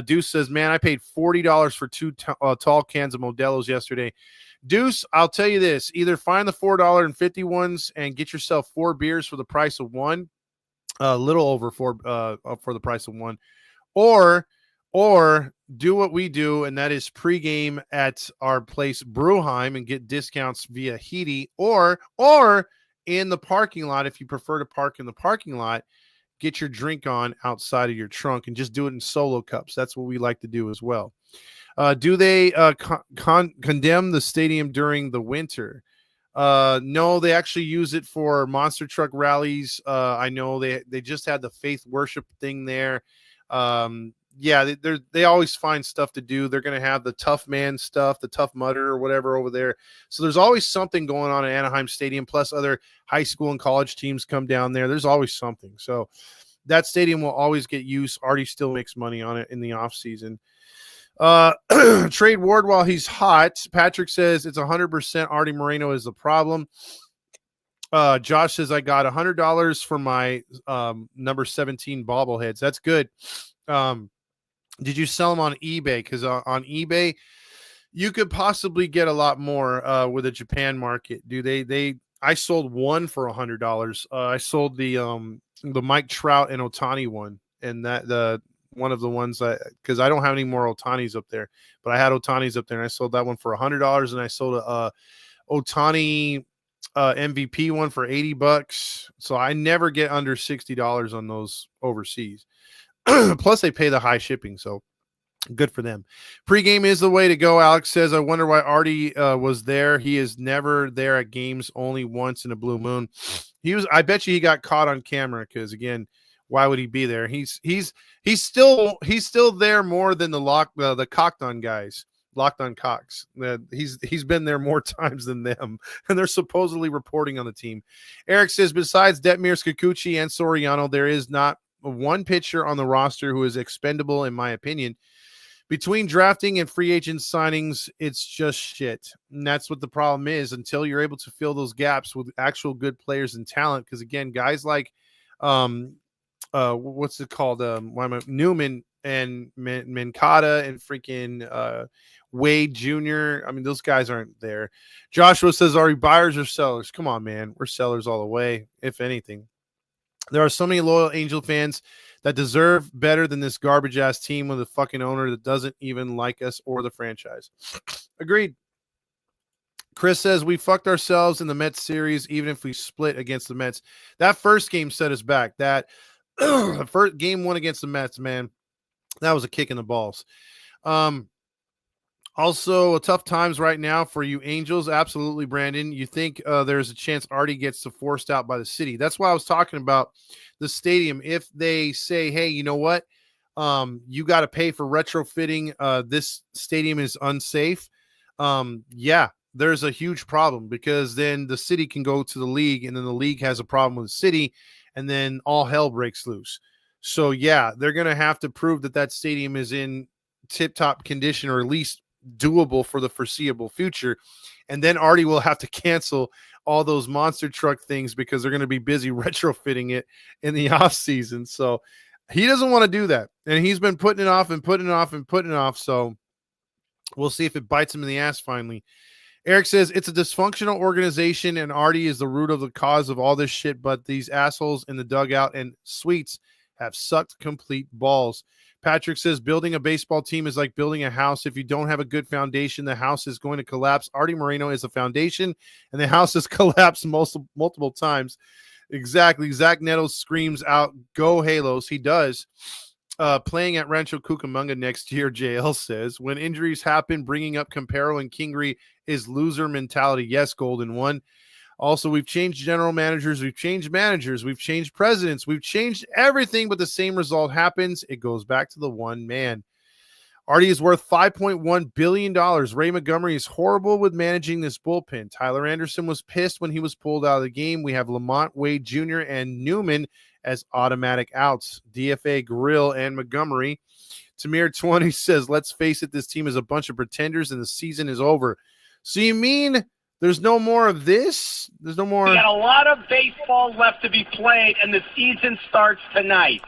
Deuce says, man, I paid $40 for 2 tall cans of Modelo's yesterday. Deuce, I'll tell you this. Either find the $4.50 ones and get yourself 4 beers for the price of 1. A little over 4 for the price of 1. Or do what we do, and that is pregame at our place, Brewheim, and get discounts via Heedy, or in the parking lot. If you prefer to park in the parking lot, get your drink on outside of your trunk and just do it in solo cups. That's what we like to do as well. Do they condemn the stadium during the winter? No, they actually use it for monster truck rallies. I know they just had the faith worship thing there. They always find stuff to do. They're going to have the tough man stuff, the tough mudder or whatever over there. So there's always something going on at Anaheim Stadium, plus other high school and college teams come down there. There's always something. So that stadium will always get use. Artie still makes money on it in the off season. Trade Ward while he's hot. Patrick says it's 100% Artie Moreno is the problem. Josh says I got $100 for my number 17 bobbleheads. That's good. Did you sell them on eBay? Because on eBay, you could possibly get a lot more with the Japan market. I sold one for $100. I sold the Mike Trout and Ohtani one, and that one of the ones because I don't have any more Ohtanis up there, but I had Ohtanis up there, and I sold that one for $100, and I sold Otani MVP one for $80. So I never get under $60 on those overseas. Plus they pay the high shipping, so good for them. Pre-game is the way to go. Alex says, I wonder why Artie was there. He is never there at games, only once in a blue moon. I bet you he got caught on camera because, again, why would he be there? He's still there more than the cocked on guys, locked on cocks. He's been there more times than them, and they're supposedly reporting on the team. Eric says, besides Detmir, Kikuchi, and Soriano, there is not one pitcher on the roster who is expendable, in my opinion. Between drafting and free agent signings, it's just shit. And that's what the problem is until you're able to fill those gaps with actual good players and talent. Because, again, guys like, what's it called? Newman and Mancada and freaking Wade Jr. I mean, those guys aren't there. Joshua says, are we buyers or sellers? Come on, man. We're sellers all the way, if anything. There are so many loyal Angel fans that deserve better than this garbage-ass team with a fucking owner that doesn't even like us or the franchise. Agreed. Chris says, we fucked ourselves in the Mets series, even if we split against the Mets. That first game set us back. That first game one against the Mets, man, that was a kick in the balls. Also, tough times right now for you Angels. Absolutely, Brandon. You think there's a chance Artie gets forced out by the city. That's why I was talking about the stadium. If they say, hey, you know what? You got to pay for retrofitting. This stadium is unsafe. Yeah, there's a huge problem because then the city can go to the league and then the league has a problem with the city and then all hell breaks loose. So, yeah, they're going to have to prove that stadium is in tip-top condition or at least doable for the foreseeable future. And then Artie will have to cancel all those monster truck things because they're going to be busy retrofitting it in the off season. So he doesn't want to do that. And he's been putting it off and putting it off and putting it off. So we'll see if it bites him in the ass finally. Eric says it's a dysfunctional organization and Artie is the root of the cause of all this shit. But these assholes in the dugout and suites have sucked complete balls. Patrick says building a baseball team is like building a house. If you don't have a good foundation, the house is going to collapse. Artie Moreno is a foundation, and the house has collapsed multiple times. Exactly. Zach Neto screams out, go Halos. He does. Playing at Rancho Cucamonga next year, JL says. When injuries happen, bringing up Campero and Kingery is loser mentality. Yes, Golden One. Also, we've changed general managers, we've changed presidents, we've changed everything, but the same result happens. It goes back to the one man. Artie is worth $5.1 billion. Ray Montgomery is horrible with managing this bullpen. Tyler Anderson was pissed when he was pulled out of the game. We have Lamont, Wade Jr., and Newman as automatic outs. DFA, Grill, and Montgomery. Tamir 20 says, let's face it, this team is a bunch of pretenders and the season is over. So you mean there's no more of this? There's no more. We got a lot of baseball left to be played, and the season starts tonight.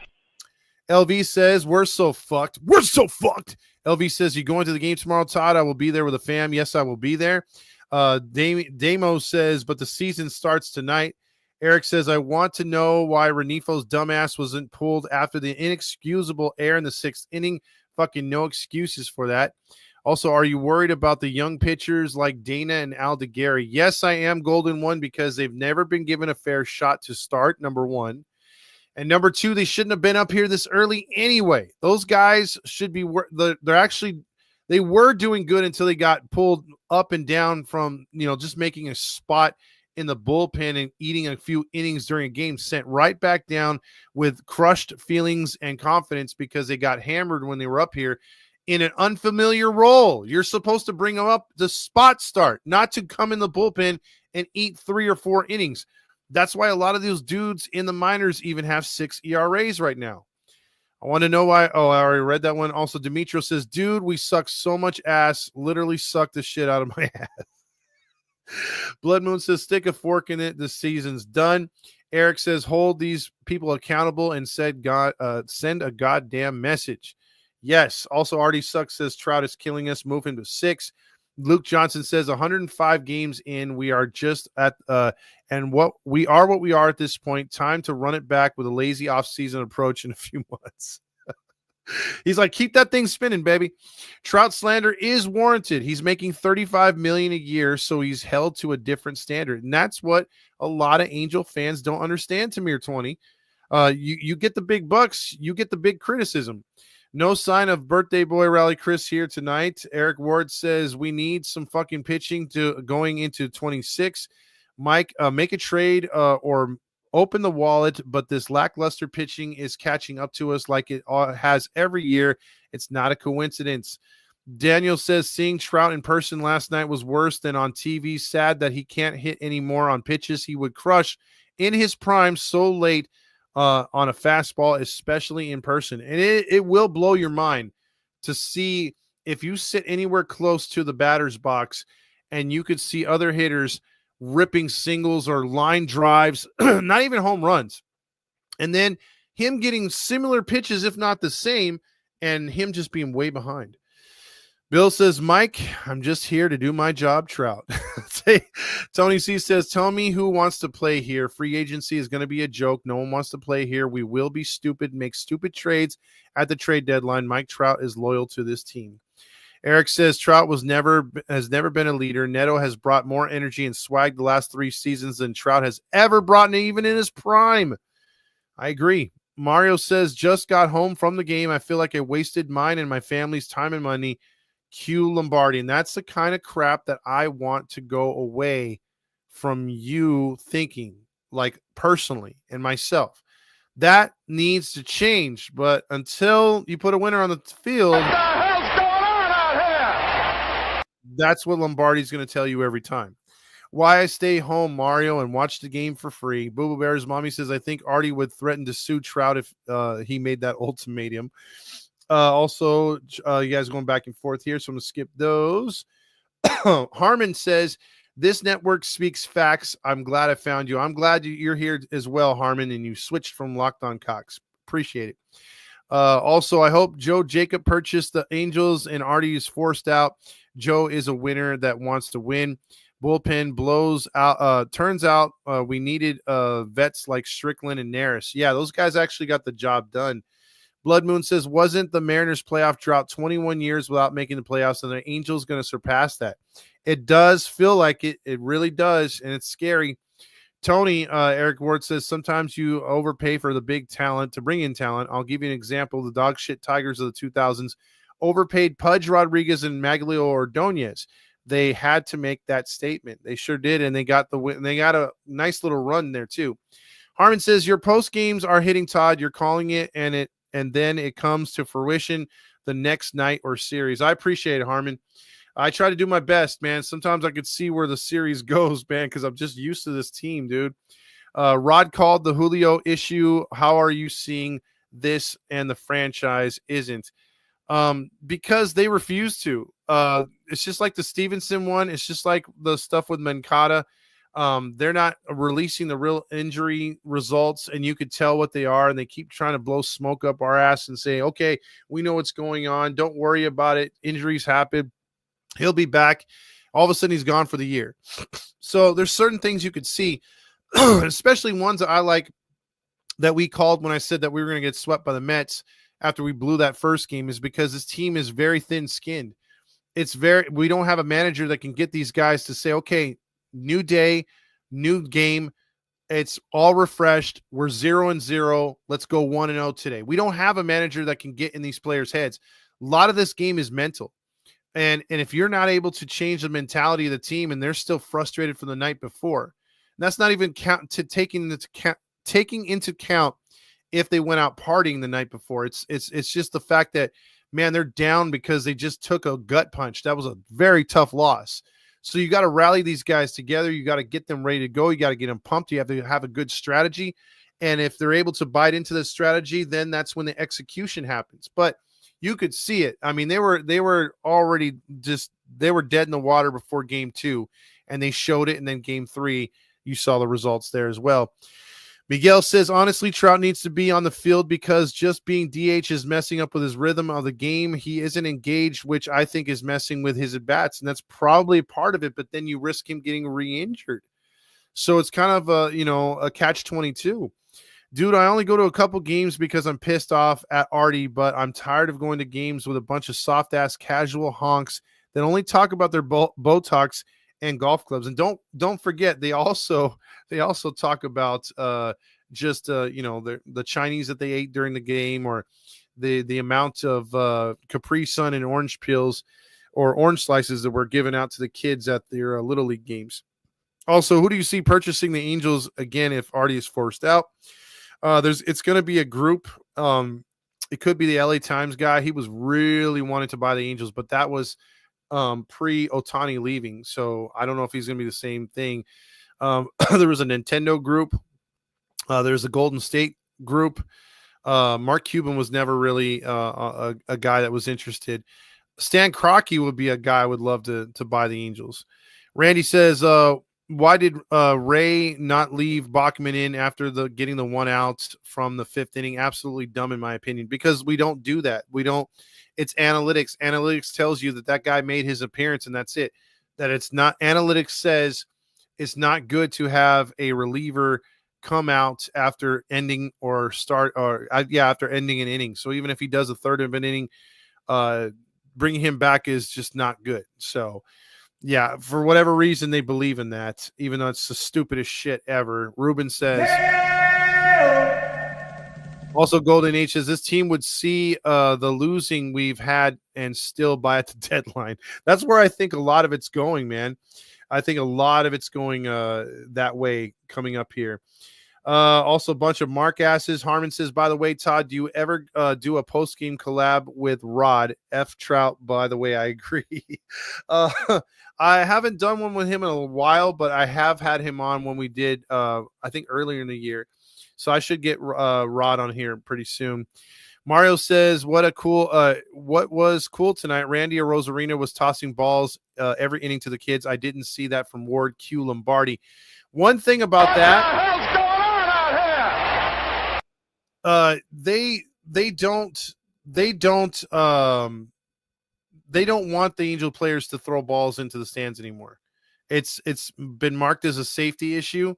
LV says, we're so fucked. We're so fucked. LV says, you going to the game tomorrow, Todd? I will be there with the fam. Yes, I will be there. Damo says, but the season starts tonight. Eric says, I want to know why Renifo's dumbass wasn't pulled after the inexcusable error in the 6th inning. Fucking no excuses for that. Also, are you worried about the young pitchers like Dana and Aldeguerri? Yes, I am, Golden One, because they've never been given a fair shot to start, number one. And number two, they shouldn't have been up here this early anyway. Those guys should be they were doing good until they got pulled up and down from, just making a spot in the bullpen and eating a few innings during a game, sent right back down with crushed feelings and confidence because they got hammered when they were up here in an unfamiliar role. You're supposed to bring them up the spot start, not to come in the bullpen and eat 3 or 4 innings. That's why a lot of those dudes in the minors even have 6 ERAs right now. I want to know why. Oh, I already read that one. Also, Demetrio says, dude, we suck so much ass. Literally suck the shit out of my ass. Blood Moon says, stick a fork in it. The season's done. Eric says, hold these people accountable and send a goddamn message. Yes. Also, Artie Sucks says Trout is killing us. Move him to 6. Luke Johnson says 105 games in. We are just at what we are at this point. Time to run it back with a lazy offseason approach in a few months. He's like, keep that thing spinning, baby. Trout slander is warranted. He's making $35 million a year, so he's held to a different standard. And that's what a lot of Angel fans don't understand, Tamir 20. You get the big bucks, you get the big criticism. No sign of birthday boy Rally Chris here tonight. Eric Ward says we need some fucking pitching to going into 26. Mike, make a trade or open the wallet, but this lackluster pitching is catching up to us like it has every year. It's not a coincidence. Daniel says seeing Trout in person last night was worse than on TV. Sad that he can't hit anymore on pitches he would crush in his prime so late on a fastball, especially in person. And it will blow your mind to see if you sit anywhere close to the batter's box and you could see other hitters ripping singles or line drives, not even home runs. And then him getting similar pitches, if not the same, and him just being way behind. Bill says, Mike, I'm just here to do my job, Trout. Tony C says, tell me who wants to play here. Free agency is going to be a joke. No one wants to play here. We will be stupid, make stupid trades at the trade deadline. Mike Trout is loyal to this team. Eric says Trout has never been a leader. Neto has brought more energy and swag the last 3 seasons than Trout has ever brought, even in his prime. I agree. Mario says, just got home from the game. I feel like I wasted mine and my family's time and money. Q Lombardi. And that's the kind of crap that I want to go away from you thinking, like personally and myself. That needs to change. But until you put a winner on the field, what the hell's going on out here? That's what Lombardi's going to tell you every time. Why I stay home, Mario, and watch the game for free. Boo Boo Bear's mommy says, I think Artie would threaten to sue Trout if he made that ultimatum. Also, you guys going back and forth here, so I'm going to skip those. Harmon says, this network speaks facts. I'm glad I found you. I'm glad you're here as well, Harmon, and you switched from Locked On Cox. Appreciate it. Also, I hope Joe Jacob purchased the Angels and Artie is forced out. Joe is a winner that wants to win. Bullpen blows out. Turns out we needed vets like Strickland and Neris. Yeah, those guys actually got the job done. Blood Moon says, wasn't the Mariners playoff drought 21 years without making the playoffs, and the Angels going to surpass that? It does feel like it. It really does, and it's scary. Tony, Eric Ward says, sometimes you overpay for the big talent to bring in talent. I'll give you an example. The dog shit Tigers of the 2000s overpaid Pudge Rodriguez and Maglio Ordonez. They had to make that statement. They sure did, and they got the win. They got a nice little run there, too. Harmon says, your post games are hitting, Todd. You're calling it, and then it comes to fruition the next night or series. I appreciate it, Harmon. I try to do my best, man. Sometimes I could see where the series goes, man, because I'm just used to this team, dude. Rod called the Julio issue. How are you seeing this and the franchise isn't? Because they refuse to. It's just like the Stevenson one. It's just like the stuff with Mancada. They're not releasing the real injury results, and you could tell what they are, and they keep trying to blow smoke up our ass and say, okay, we know what's going on. Don't worry about it. Injuries happen. He'll be back. All of a sudden, he's gone for the year. So there's certain things you could see, especially ones that I like that we called when I said that we were going to get swept by the Mets after we blew that first game, is because this team is very thin-skinned. We don't have a manager that can get these guys to say, okay, new day, new game. It's all refreshed. We're 0-0. Let's go 1-0 today. We don't have a manager that can get in these players' heads. A lot of this game is mental. And if you're not able to change the mentality of the team and they're still frustrated from the night before, and that's not even taking into account if they went out partying the night before. It's just the fact that, man, they're down because they just took a gut punch. That was a very tough loss. So you got to rally these guys together. You got to get them ready to go. You got to get them pumped. You have to have a good strategy. And if they're able to bite into the strategy, then that's when the execution happens. But you could see it. I mean, they were already they were dead in the water before game 2, and they showed it. And then game 3, you saw the results there as well. Miguel says, honestly, Trout needs to be on the field because just being DH is messing up with his rhythm of the game. He isn't engaged, which I think is messing with his at-bats, and that's probably a part of it, but then you risk him getting re-injured. So it's kind of a catch-22. Dude, I only go to a couple games because I'm pissed off at Artie, but I'm tired of going to games with a bunch of soft-ass casual honks that only talk about their Botox and golf clubs. And don't forget, they also talk about the Chinese that they ate during the game, or the amount of Capri Sun and orange peels or orange slices that were given out to the kids at their Little League games. Also, who do you see purchasing the Angels again if Artie is forced out? It's going to be a group. It could be the LA Times guy. He was really wanting to buy the Angels, but that was pre Otani leaving. So I don't know if he's going to be the same thing. There was a Nintendo group. There's a Golden State group. Mark Cuban was never really a guy that was interested. Stan Kroenke would be a guy I would love to buy the Angels. Randy says, why did Ray not leave Bachman in after getting the one out from the fifth inning? Absolutely dumb, in my opinion, because we don't do that. It's analytics. Analytics tells you that guy made his appearance and that's it. That it's not. Analytics says it's not good to have a reliever come out after ending after ending an inning. So even if he does a third of an inning, bringing him back is just not good. So yeah, for whatever reason, they believe in that, even though it's the stupidest shit ever. Ruben says, also Golden H says, this team would see the losing we've had and still buy at the deadline. That's where I think a lot of it's going, man. I think a lot of it's going that way coming up here. Also a bunch of Mark asses. Harmon says, by the way, Todd, do you ever do a post-game collab with Rod F. Trout? By the way, I agree. I haven't done one with him in a while, but I have had him on when we did, I think earlier in the year. So I should get Rod on here pretty soon. Mario says, what was cool tonight? Randy Rosarina was tossing balls every inning to the kids. I didn't see that from Ward Q Lombardi. One thing about that, they don't want the Angel players to throw balls into the stands anymore. It's been marked as a safety issue.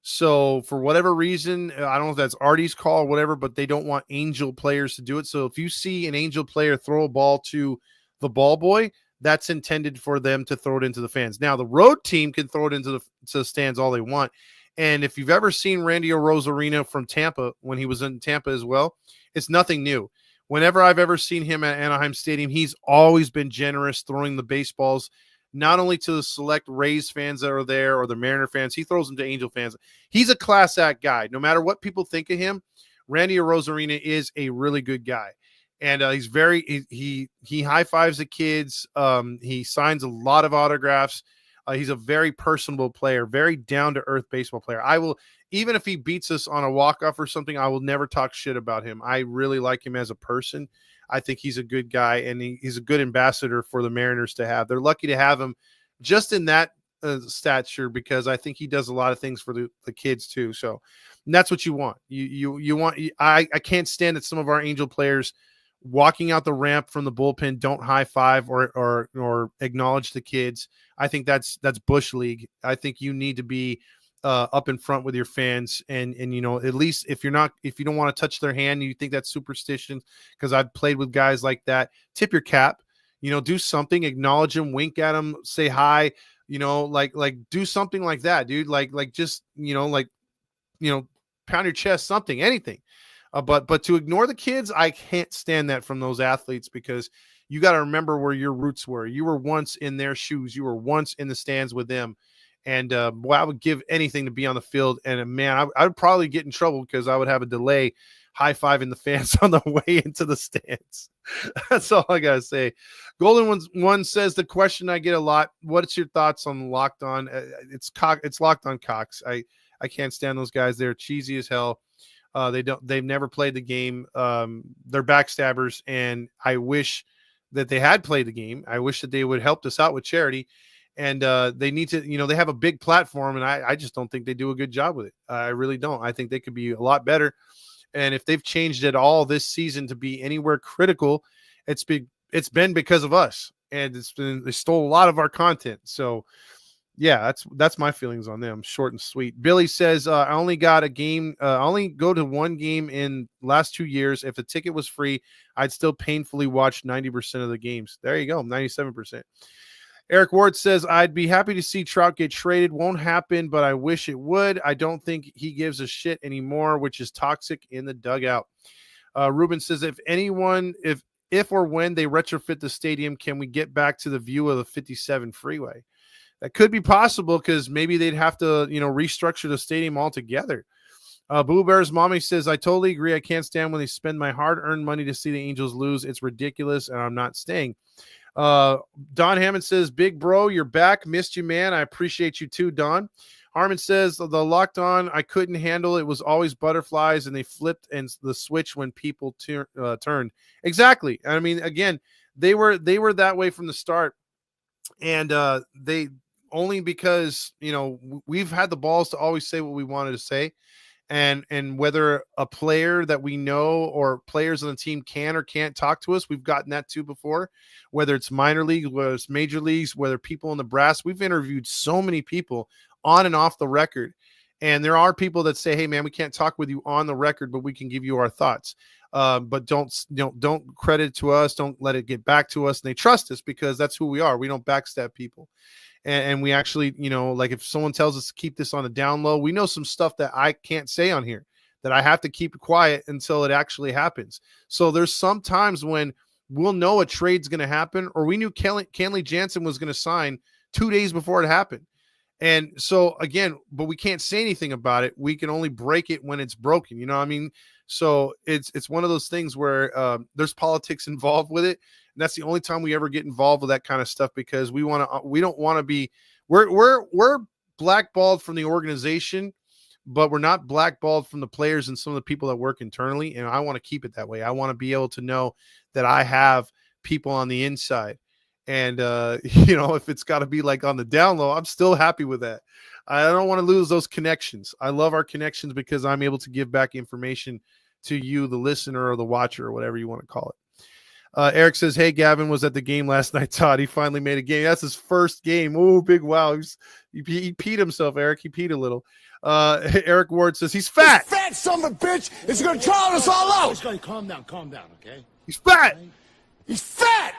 So for whatever reason, I don't know if that's Artie's call or whatever, but they don't want Angel players to do it. So if you see an Angel player throw a ball to the ball boy, that's intended for them to throw it into the fans. Now the road team can throw it into the stands all they want. And if you've ever seen Randy Rosarina from Tampa, when he was in Tampa as well, it's nothing new. Whenever I've ever seen him at Anaheim Stadium, he's always been generous throwing the baseballs, not only to the select Rays fans that are there or the Mariner fans, he throws them to Angel fans. He's a class act guy. No matter what people think of him, Randy Rosarina is a really good guy. And he's he high fives the kids. He signs a lot of autographs. He's a very personable player, very down-to-earth baseball player. I will, even if he beats us on a walk-off or something, I will never talk shit about him. I really like him as a person. I think he's a good guy, and he's a good ambassador for the Mariners to have. They're lucky to have him just in that stature, because I think he does a lot of things for the kids too. So, and that's what you want. You want. I can't stand that some of our Angel players walking out the ramp from the bullpen don't high five or acknowledge the kids. I think that's Bush League. I think you need to be up in front with your fans, and at least if you don't want to touch their hand, you think that's superstition, because I've played with guys like that. Tip your cap, do something, acknowledge them, wink at them, say hi, like do something like that, dude. Like just pound your chest, something, anything. But to ignore the kids, I can't stand that from those athletes, because you got to remember where your roots were. You were once in their shoes. You were once in the stands with them. And boy, I would give anything to be on the field. And man, I would probably get in trouble because I would have a delay high-fiving the fans on the way into the stands. That's all I got to say. Golden One says, the question I get a lot, what's your thoughts on Locked On? It's Locked On Cox. I can't stand those guys. They're cheesy as hell. They've never played the game. They're backstabbers, and I wish that they had played the game. I wish that they would help us out with charity, and they need to, they have a big platform, and I just don't think they do a good job with it. I really don't. I think they could be a lot better. And if they've changed at all this season to be anywhere critical, it's been because of us, and they stole a lot of our content. So Yeah, that's my feelings on them. Short and sweet. Billy says, I only got a game. I only go to one game in last 2 years. If the ticket was free, I'd still painfully watch 90% of the games. There you go, 97%. Eric Ward says, I'd be happy to see Trout get traded. Won't happen, but I wish it would. I don't think he gives a shit anymore, which is toxic in the dugout. Ruben says, if or when they retrofit the stadium, can we get back to the view of the 57 freeway? That could be possible because maybe they'd have to, restructure the stadium altogether. Boo Bear's mommy says, I totally agree. I can't stand when they spend my hard-earned money to see the Angels lose. It's ridiculous, and I'm not staying. Don Hammond says, big bro, you're back. Missed you, man. I appreciate you too, Don. Harmon says, the locked on, I couldn't handle it. Was always butterflies, and they flipped and the switch when people turned. Exactly. I mean, again, they were that way from the start, and they only because we've had the balls to always say what we wanted to say, and whether a player that we know or players on the team can or can't talk to us, we've gotten that too before. Whether it's minor league, whether it's major leagues, whether people in the brass, we've interviewed so many people on and off the record, and there are people that say, hey man, we can't talk with you on the record, but we can give you our thoughts. But don't credit to us, don't let it get back to us. And they trust us because that's who we are. We don't backstab people. And we actually, like if someone tells us to keep this on the down low, we know some stuff that I can't say on here, that I have to keep quiet until it actually happens. So there's some times when we'll know a trade's going to happen, or we knew Kenley Jansen was going to sign 2 days before it happened. And so again, but we can't say anything about it. We can only break it when it's broken. You know what I mean? So it's one of those things where there's politics involved with it. And that's the only time we ever get involved with that kind of stuff, because we don't want to be, we're blackballed from the organization, but we're not blackballed from the players and some of the people that work internally. And I want to keep it that way. I want to be able to know that I have people on the inside. And, if it's got to be like on the down low, I'm still happy with that. I don't want to lose those connections. I love our connections because I'm able to give back information to you, the listener or the watcher or whatever you want to call it. Eric says, hey, Gavin was at the game last night, Todd. He finally made a game. That's his first game. Oh, big wow. He peed himself, Eric. He peed a little. Eric Ward says, he's fat. This fat son of a bitch is going to drown us all out. Calm down, okay? He's fat. He's fat.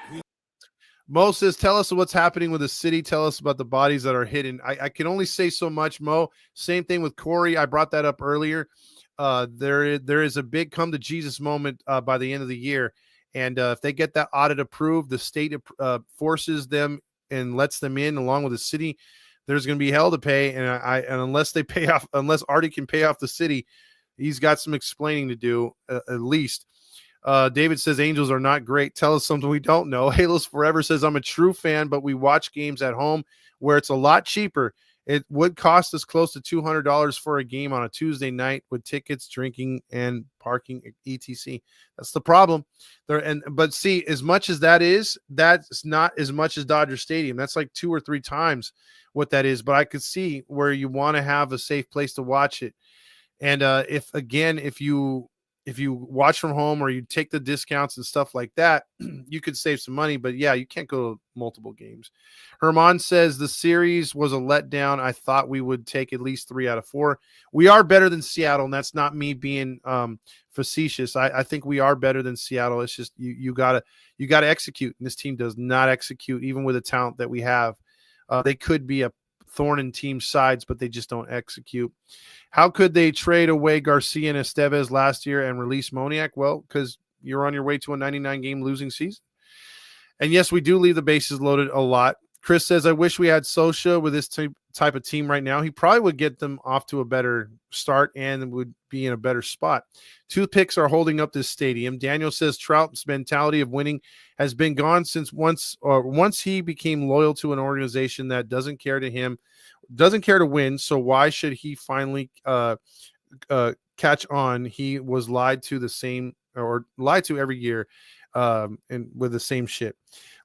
Mo says, tell us what's happening with the city. Tell us about the bodies that are hidden. I can only say so much, Mo. Same thing with Corey. I brought that up earlier. There is a big come to Jesus moment by the end of the year. And if they get that audit approved, the state forces them and lets them in along with the city, there's going to be hell to pay. And unless they pay off, unless Artie can pay off the city, he's got some explaining to do at least. David says Angels are not great. Tell us something we don't know. Halos Forever says, I'm a true fan, but we watch games at home where it's a lot cheaper. It would cost us close to $200 for a game on a Tuesday night with tickets, drinking, and parking, etc. That's the problem. But see, as much as that is, that's not as much as Dodger Stadium. That's like 2 or 3 times what that is. But I could see where you want to have a safe place to watch it. And if you watch from home or you take the discounts and stuff like that, you could save some money. But yeah, you can't go to multiple games. Herman says the series was a letdown. I thought we would take at least 3 out of 4. We are better than Seattle, and that's not me being facetious. I think we are better than Seattle. It's just you gotta execute, and this team does not execute, even with the talent that we have. They could be a thorn in team sides, but they just don't execute. How could they trade away Garcia and Estevez last year and release Moniak? Well, because you're on your way to a 99-game losing season. And yes, we do leave the bases loaded a lot. Chris says, I wish we had Sosha with this type of team right now. He probably would get them off to a better start and would be in a better spot. Toothpicks are holding up this stadium. Daniel says Trout's mentality of winning has been gone since once he became loyal to an organization that doesn't care to win. So why should he finally catch on? He was lied to every year and with the same shit.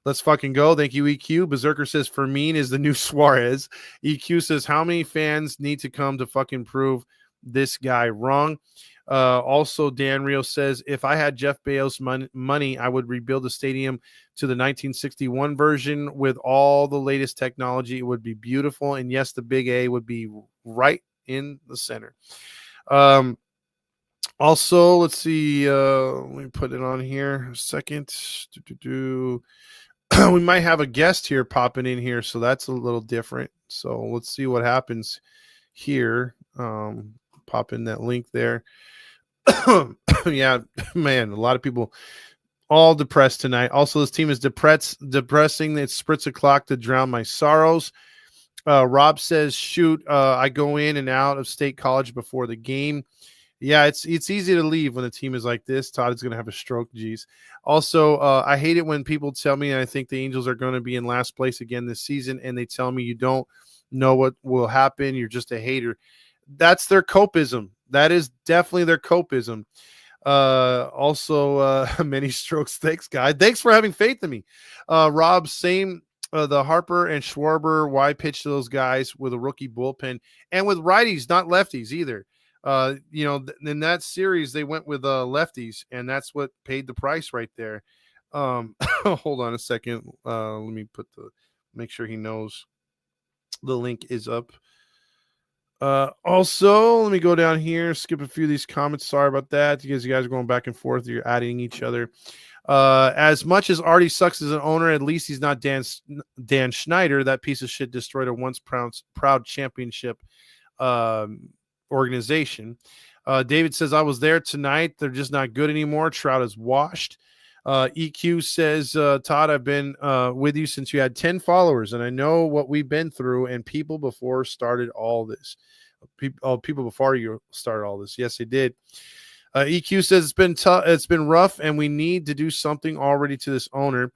Let's fucking go. Thank you, EQ. Berserker says Fermin is the new Suarez. EQ says, how many fans need to come to fucking prove this guy wrong? Also, Dan Rio says, if I had Jeff Bezos' money, I would rebuild the stadium to the 1961 version with all the latest technology. It would be beautiful. And yes, the big A would be right in the center. Also, let's see. Let me put it on here a second. We might have a guest here popping in here, so that's a little different. So let's see what happens here. Pop in that link there. Yeah, man, a lot of people all depressed tonight. Also, this team is depressing. It spritz o'clock to drown my sorrows. Rob says, shoot, I go in and out of state college before the game. Yeah, it's easy to leave when a team is like this. Todd is going to have a stroke. Geez. Also, I hate it when people tell me I think the Angels are going to be in last place again this season, and they tell me you don't know what will happen. You're just a hater. That's their copism. That is definitely their copism. Also, many strokes. Thanks, guy. Thanks for having faith in me. Rob, same. The Harper and Schwarber, why pitch to those guys with a rookie bullpen and with righties, not lefties either. In that series, they went with lefties, and that's what paid the price right there. Hold on a second. Let me make sure he knows the link is up. Also, let me go down here, skip a few of these comments. Sorry about that. You guys are going back and forth. You're adding each other. As much as Artie sucks as an owner, at least he's not Dan Schneider. That piece of shit destroyed a once proud championship organization. David says, I was there tonight. They're just not good anymore. Trout is washed. EQ says, Todd, I've been with you since you had 10 followers, and I know what we've been through, and people before started all this. People before you started all this. Yes, they did. EQ says it's been tough. It's been rough, and we need to do something already to this owner.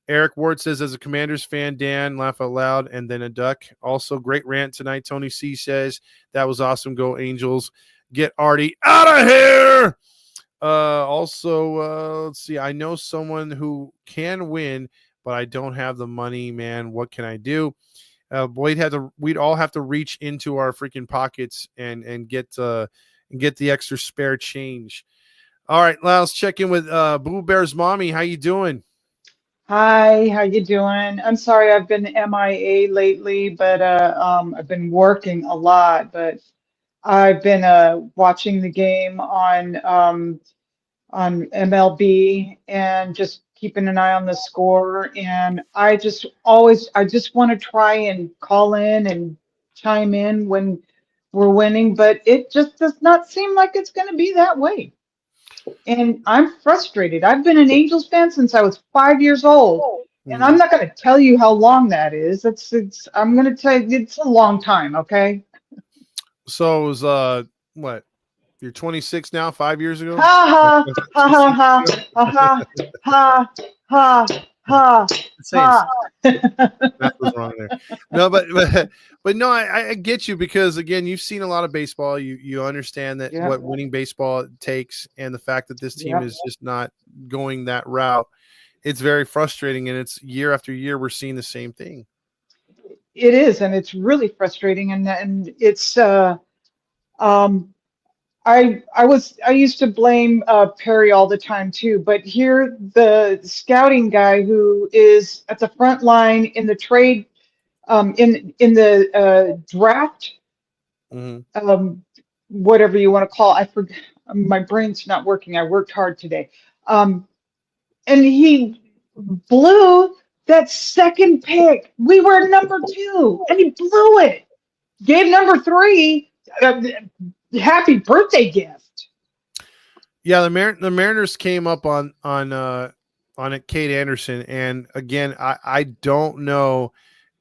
Eric Ward says, as a Commanders fan, Dan, laugh out loud, and then a duck. Also, great rant tonight. Tony C says, that was awesome. Go Angels. Get Artie out of here. Let's see. I know someone who can win, but I don't have the money, man. What can I do? We'd all have to reach into our freaking pockets and get the extra spare change. All right, let's check in with Boo Bear's mommy. How you doing? Hi, how you doing? I'm sorry I've been MIA lately, but I've been working a lot, but I've been watching the game on MLB and just keeping an eye on the score. And I just want to try and call in and chime in when we're winning, but it just does not seem like it's going to be that way. And I'm frustrated. I've been an Angels fan since I was 5 years old, and I'm not going to tell you how long that is. I'm going to tell you it's a long time. Okay. So it was what? You're 26 now. 5 years ago. Ha ha ha ha ha ha ha ha. That was wrong there. No, but no, I get you, because again, you've seen a lot of baseball. You understand that what winning baseball takes, and the fact that this team is just not going that route. It's very frustrating, and it's year after year we're seeing the same thing. It is, and it's really frustrating, and it's I used to blame Perry all the time too, but here the scouting guy who is at the front line in the trade, in the draft, whatever you want to call it. I forget. My brain's not working. I worked hard today, and he blew that second pick. We were number 2, and he blew it. Gave number 3. Happy birthday gift. Yeah, the Mariners came up on it, Kate Anderson, and again, I don't know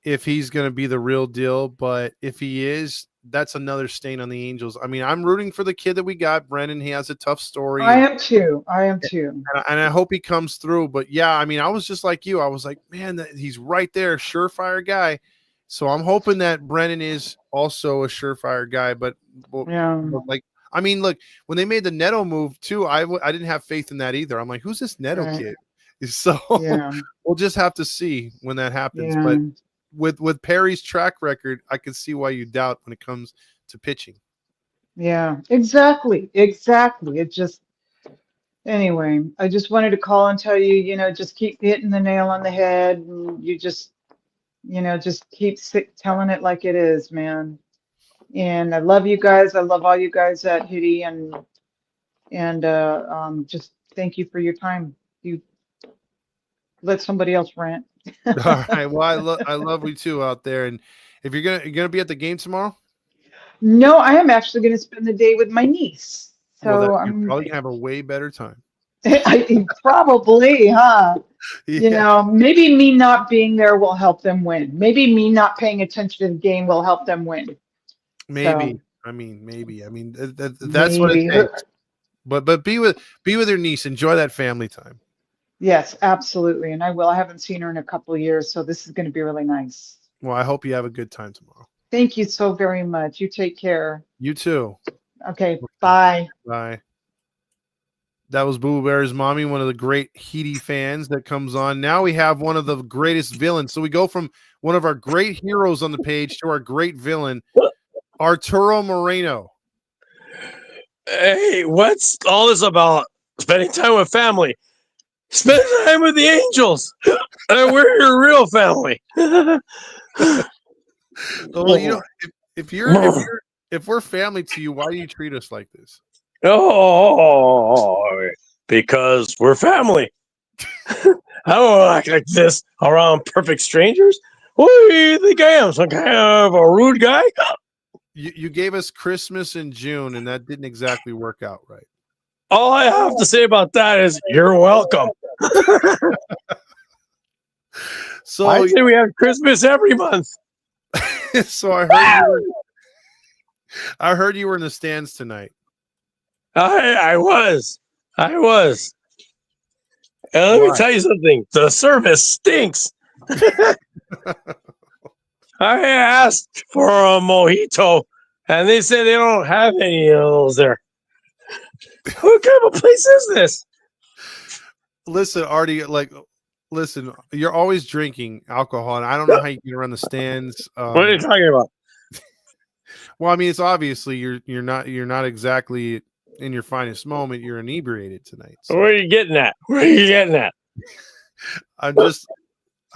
if he's going to be the real deal, but if he is, that's another stain on the Angels. I mean, I'm rooting for the kid that we got, Brennan. He has a tough story. I am too. And I hope he comes through. But yeah, I mean, I was just like you. I was like, man, he's right there, surefire guy. So I'm hoping that Brennan is also a surefire guy, but like, I mean, look, when they made the Neto move too, I didn't have faith in that either. I'm like, who's this Neto kid? So we'll just have to see when that happens. But with Perry's track record, I can see why you doubt when it comes to pitching. Yeah, exactly. Exactly. It just, anyway, I just wanted to call and tell you, just keep hitting the nail on the head. And you just, just keep telling it like it is, man. And I love you guys. I love all you guys at Hitty, and just thank you for your time. You let somebody else rant. All right. Well, I love you too out there. And if you're gonna be at the game tomorrow, No, I am actually going to spend the day with my niece. well, that So you're I'm probably gonna have a way better time. I probably, huh? Yeah, Maybe me not being there will help them win. Maybe me not paying attention to the game will help them win. So maybe. I mean, maybe. I mean, that's what it maybe takes. But be with your niece. Enjoy that family time. yes, absolutely. And I will. I haven't seen her in a couple of years, so this is going to be really nice. Well, I hope you have a good time tomorrow. Thank you so very much. You take care. You too. Okay, bye. Bye. That was Boo Bear's mommy, one of the great Heedy fans that comes on. Now we have one of the greatest villains. So we go from one of our great heroes on the page to our great villain, Arturo Moreno. Hey, what's all this about? Spending time with family. Spend time with the Angels. We're your real family. Well, if we're family to you, why do you treat us like this? Oh, because we're family. I don't act like this around perfect strangers. What do you think I am? Some kind of a rude guy? You gave us Christmas in June, and that didn't exactly work out right. All I have to say about that is you're welcome. So I say we have Christmas every month. So I heard you were in the stands tonight. I was. And let me tell you something. The service stinks. I asked for a mojito, and they said they don't have any of those there. What kind of a place is this? Listen, Artie, listen, you're always drinking alcohol, and I don't know how you get around the stands. What are you talking about? Well, I mean, it's obviously you're not exactly in your finest moment. You're inebriated tonight. So. Where are you getting at? I'm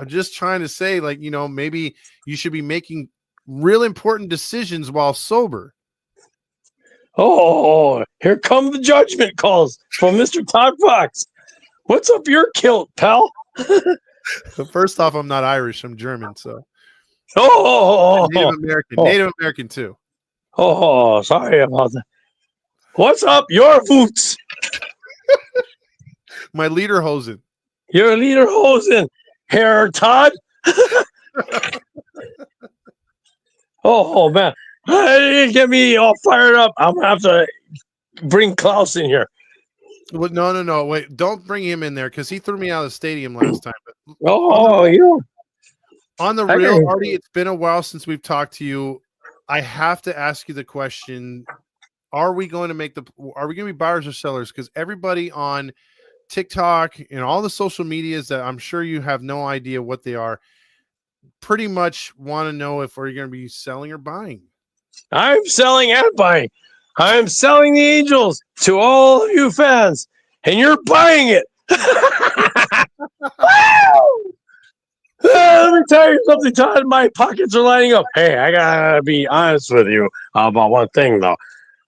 just trying to say, maybe you should be making real important decisions while sober. Oh, here come the judgment calls from Mr. Todd Fox. What's up your kilt, pal? So first off, I'm not Irish. I'm German. So Native American too. Oh, sorry about that. What's up your boots? My lederhosen. Your lederhosen, Herr Todd. Oh man, get me all fired up. I'm gonna have to bring Klaus in here. Well, no. Wait, don't bring him in there because he threw me out of the stadium last time. But on the real, Artie, it's been a while since we've talked to you. I have to ask you the question: Are we going to be buyers or sellers? Because everybody on TikTok and all the social medias that I'm sure you have no idea what they are, pretty much want to know if we're going to be selling or buying. I'm selling and buying. I'm selling the Angels to all of you fans, and you're buying it. Let me tell you something, Todd. My pockets are lining up. Hey, I gotta be honest with you about one thing, though.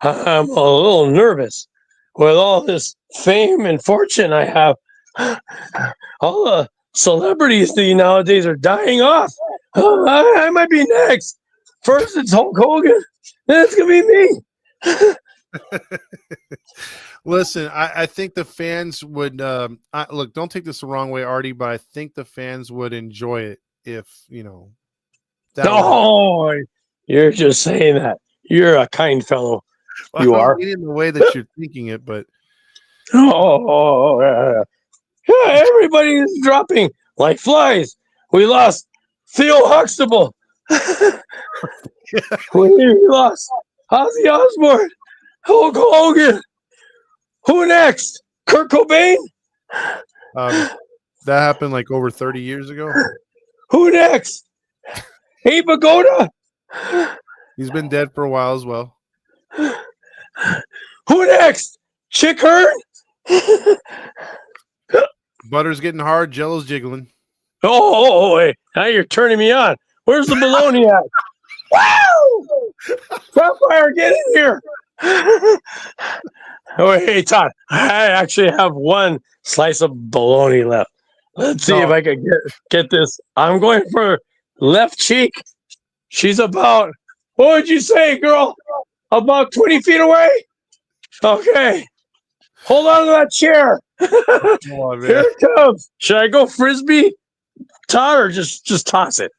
I'm a little nervous with all this fame and fortune I have. All the celebrities nowadays are dying off. I might be next. First, it's Hulk Hogan. Then it's gonna be me. Listen, I think the fans would look. Don't take this the wrong way, Artie, but I think the fans would enjoy it if you're just saying that. You're a kind fellow. Well, you I are. don't mean in the way that you're thinking it, but yeah, everybody is dropping like flies. We lost Theo Huxtable. We lost Ozzy Osbourne. Hulk Hogan. Who next? Kurt Cobain? That happened like over 30 years ago. Who next? Abe Vigoda? He's been dead for a while as well. Who next? Chick Hearn? Butter's getting hard. Jello's jiggling. Wait. Now you're turning me on. Where's the bologna at? Wow! Sapphire, get in here. Hey, Todd. I actually have one slice of bologna left. Let's see if I can get this. I'm going for left cheek. She's about, what would you say, girl? About 20 feet away? Okay. Hold on to that chair. Here it comes. Should I go frisbee, Todd, or just toss it?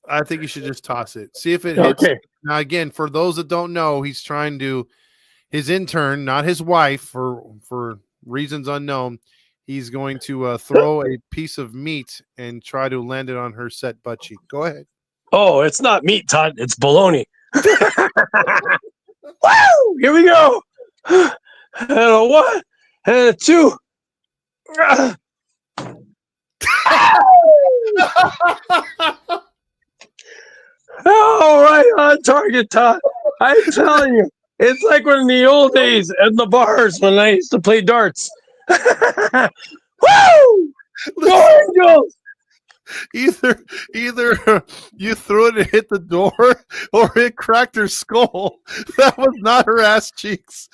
I think you should just toss it. See if it hits. Okay. Now, again, for those that don't know, he's trying to, his intern, not his wife, for reasons unknown, he's going to throw a piece of meat and try to land it on her set butt cheek. Go ahead. Oh, it's not meat, Todd. It's bologna. Woo! Here we go. And a one, and a two. All right, on target, Todd. I'm telling you, it's like when in the old days at the bars when I used to play darts. Woo! Go Angels! Either you threw it and hit the door, or it cracked her skull. That was not her ass cheeks.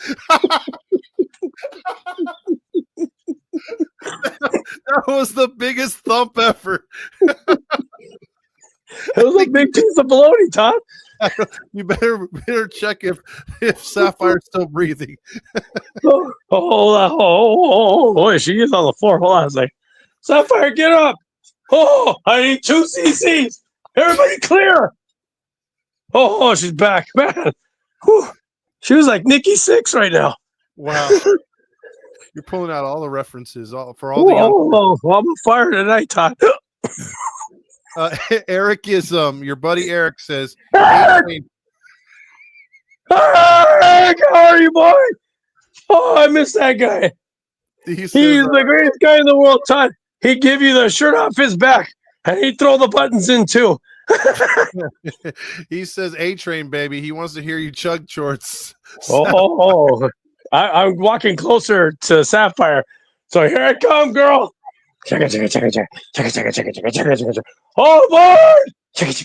That was the biggest thump ever. It was a big piece of bologna, Todd. You better check if Sapphire's still breathing. Hold on. Oh, boy, she is on the floor. Hold on a second. Sapphire, get up. Oh, I need 2 cc's. Everybody clear. Oh, she's back. Man, whew. She was like Nikki Sixx right now. Wow. You're pulling out all the references for Oh, all the young. I'm on fire tonight, Todd. Eric is your buddy Eric says, Eric, how are you, boy? Oh, I miss that guy. He's the greatest guy in the world, Todd. He'd give you the shirt off his back, and he'd throw the buttons in too. He says A-Train, baby. He wants to hear you chug shorts. I'm walking closer to Sapphire. So here I come, girl. Check it. All aboard! Check it. I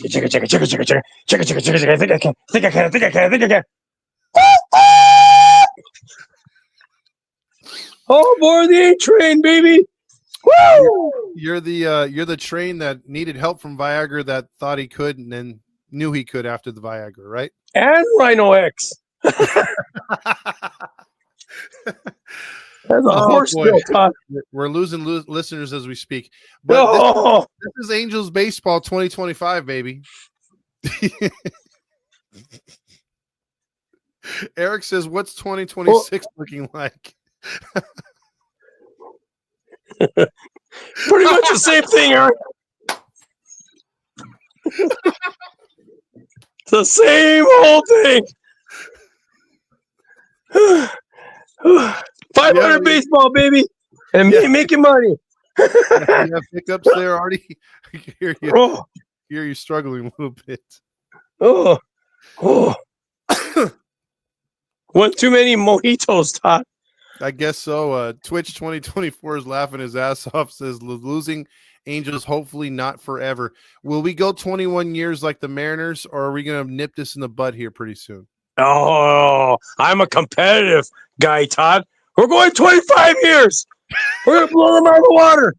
think I can. All aboard the A-Train, baby. Woo! You're the train that needed help from Viagra that thought he could and then knew he could after the Viagra, right? And Rhino X. That's a horse deal, Todd. We're losing listeners as we speak. But this is Angels Baseball 2025, baby. Eric says, what's 2026 looking like? Pretty much the same thing, Eric. The same whole thing. 500 baseball, baby, and me making money. You have hiccups there, Artie. I hear you struggling a little bit. One too many mojitos, Todd. I guess so. Twitch 2024 is laughing his ass off. Says losing Angels, hopefully not forever. Will we go 21 years like the Mariners, or are we going to nip this in the bud here pretty soon? Oh, I'm a competitive guy, Todd. We're going 25 years. We're going to blow them out of the water.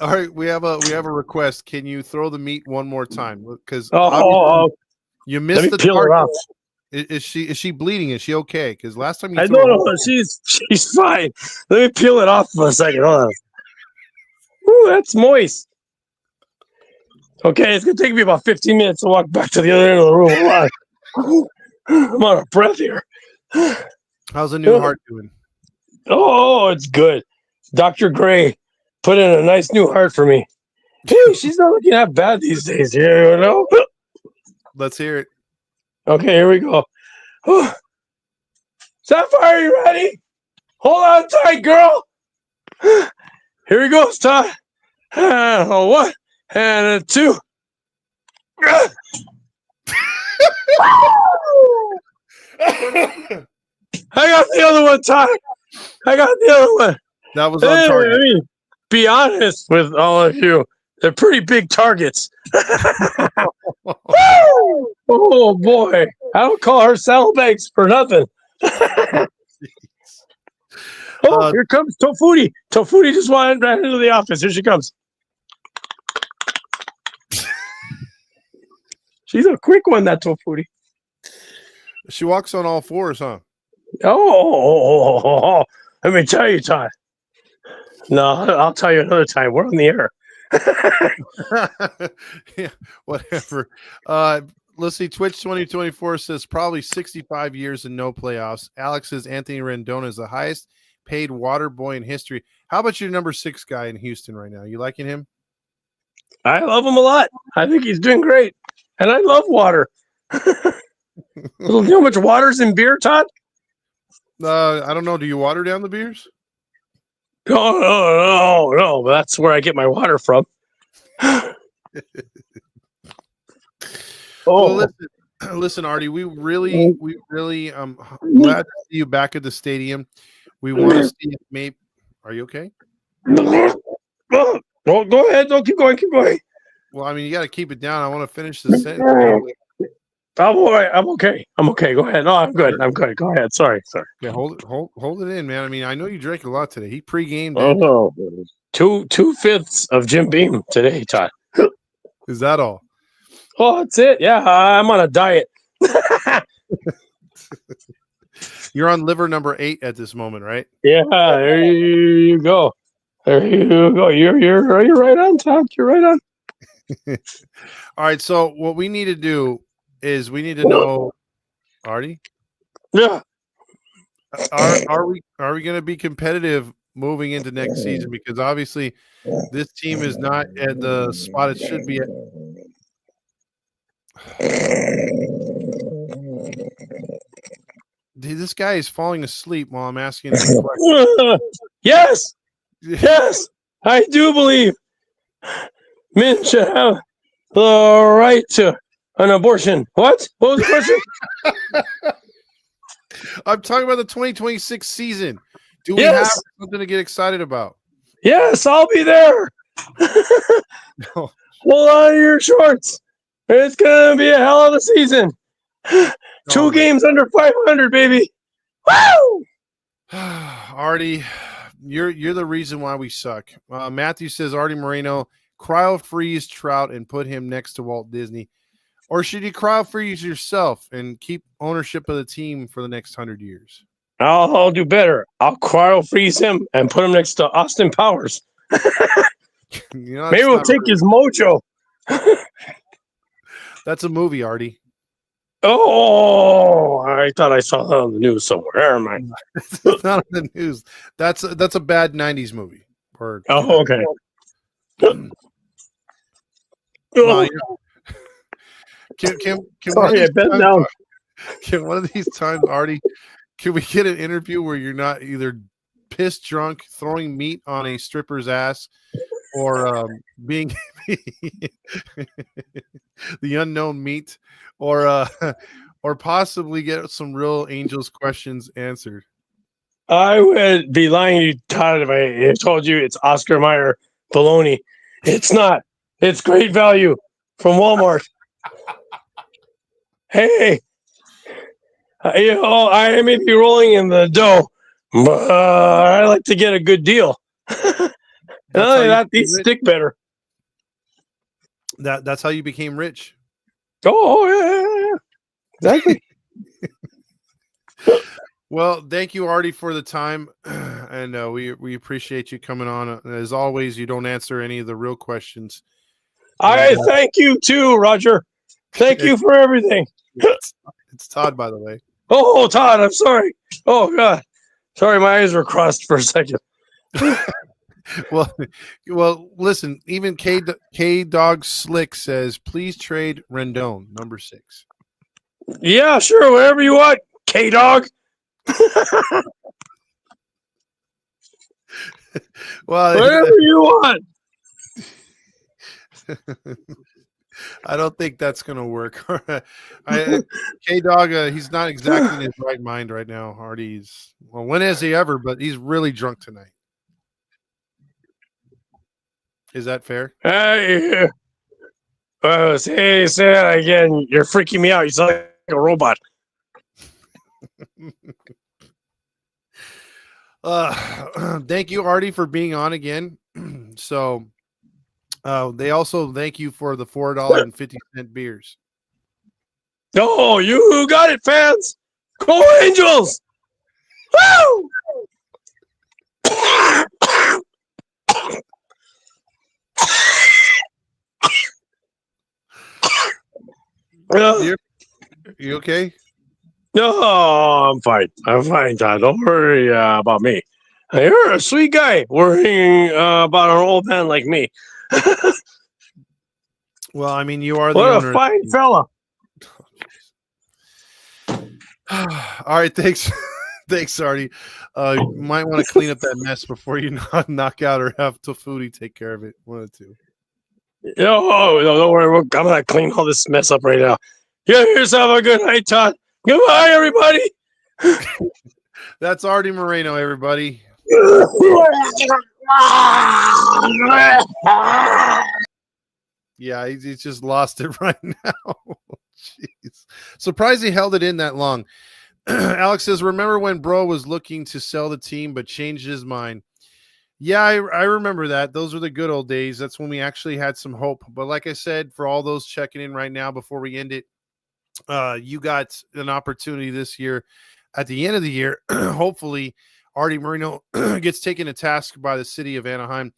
All right, we have a request. Can you throw the meat one more time? Because you missed the target. Is she bleeding? Is she okay? Because last time you I don't know. She's fine. Let me peel it off for a second. Hold on. Ooh, that's moist. Okay, it's gonna take me about 15 minutes to walk back to the other end of the room. I'm out of breath here. How's the new heart doing? Oh, it's good. Dr. Gray put in a nice new heart for me. Hey, she's not looking that bad these days. You know? Let's hear it. Okay, here we go. Sapphire, are you ready? Hold on tight, girl. Here he goes, Todd. And a one, and a two. I got the other one, Todd. I got the other one. That was on target. I mean, be honest with all of you. They're pretty big targets. Oh, boy. I don't call her saddlebags for nothing. Here comes Tofuti. Tofuti just ran into the office. Here she comes. She's a quick one, that Tofuti. She walks on all fours, huh? Oh, let me tell you, Todd. No, I'll tell you another time. We're on the air. Yeah, whatever. Let's see. Twitch 2024 says probably 65 years and no playoffs. Alex says Anthony Rendon is the highest paid water boy in history. How about your number 6 guy in Houston right now? You liking him? I love him a lot. I think he's doing great. And I love water. You know how much water's in beer, Todd? I don't know. Do you water down the beers? No. That's where I get my water from. Well, listen, Artie. We really glad to see you back at the stadium. We want to see if maybe. Are you okay? Well, go ahead. Don't keep going. Keep going. Well, I mean, you got to keep it down. I want to finish the sentence. I'm all right. I'm okay. Go ahead. No, I'm good. Go ahead. Sorry. Yeah, hold it in, man. I mean, I know you drank a lot today. He pre-gamed. Oh no, 2/5 of Jim Beam today, Todd. Is that all? Oh, that's it. Yeah, I'm on a diet. You're on liver number 8 at this moment, right? Yeah, there you go. You're right on, Todd. You're right on. All right. So what we need to do is we need to know, Artie. Yeah. Are we going to be competitive moving into next season? Because obviously this team is not at the spot it should be at. Dude, this guy is falling asleep while I'm asking him a question. Yes, I do believe men should have the right to an abortion. What was the question? I'm talking about the 2026 season. Do we have something to get excited about? Yes, I'll be there. Hold on to your shorts. It's going to be a hell of a season. 2 games under 500, baby. Woo! Artie, you're the reason why we suck. Matthew says Artie Moreno, cryo freeze Trout and put him next to Walt Disney. Or should you cryo freeze yourself and keep ownership of the team for the next 100 years? I'll do better. I'll cryo freeze him and put him next to Austin Powers. Maybe we'll take his mojo. That's a movie, Artie. Oh, I thought I saw that on the news somewhere. Never mind. It's not on the news. That's a bad 90s movie. Oh, okay. Can Sorry, I bent down. Can one of these times, Artie, can we get an interview where you're not either pissed drunk, throwing meat on a stripper's ass, or being the unknown meat, or possibly get some real Angels questions answered? I would be lying to you, Todd, if I told you it's Oscar Mayer bologna. It's not. It's great value from Walmart. Hey, I may be rolling in the dough, but I like to get a good deal. These stick better. That's how you became rich. Oh, yeah. Exactly. Well, thank you, Artie, for the time, and we appreciate you coming on. As always, you don't answer any of the real questions. I thank you too, Roger. Thank you for everything. It's Todd, by the way. Oh, Todd, I'm sorry. Oh, God. Sorry, my eyes were crossed for a second. Well, listen, even K Dog Slick says, please trade Rendon, number 6. Yeah, sure, whatever you want, K Dog. Well, whatever you want. I don't think that's going to work. K-Dog, he's not exactly in his right mind right now. Hardy's, well, when has he ever? But he's really drunk tonight. Is that fair? Say that again. You're freaking me out. You sound like a robot. Thank you, Artie, for being on again. So they also thank you for the $4.50 beers. Oh, you got it, fans. Go Angels! Woo! You okay? No, I'm fine. I'm fine, Todd. Don't worry about me. You're a sweet guy worrying about an old man like me. Well, I mean, you are the What owner. a fine fella. All right, thanks. Thanks, Artie. You might want to clean up that mess before you knock out or have Tofudi take care of it. One of the two. No, don't worry. I'm going to clean all this mess up right now. You have yourself a good night, Todd. Goodbye, everybody. That's Artie Moreno, everybody. Yeah, he's just lost it right now. Jeez. Surprised he held it in that long. Alex says, remember when Bro was looking to sell the team but changed his mind? Yeah, I remember that. Those were the good old days. That's when we actually had some hope. But like I said, for all those checking in right now before we end it, you got an opportunity this year. At the end of the year, hopefully, Artie Moreno gets taken to task by the city of Anaheim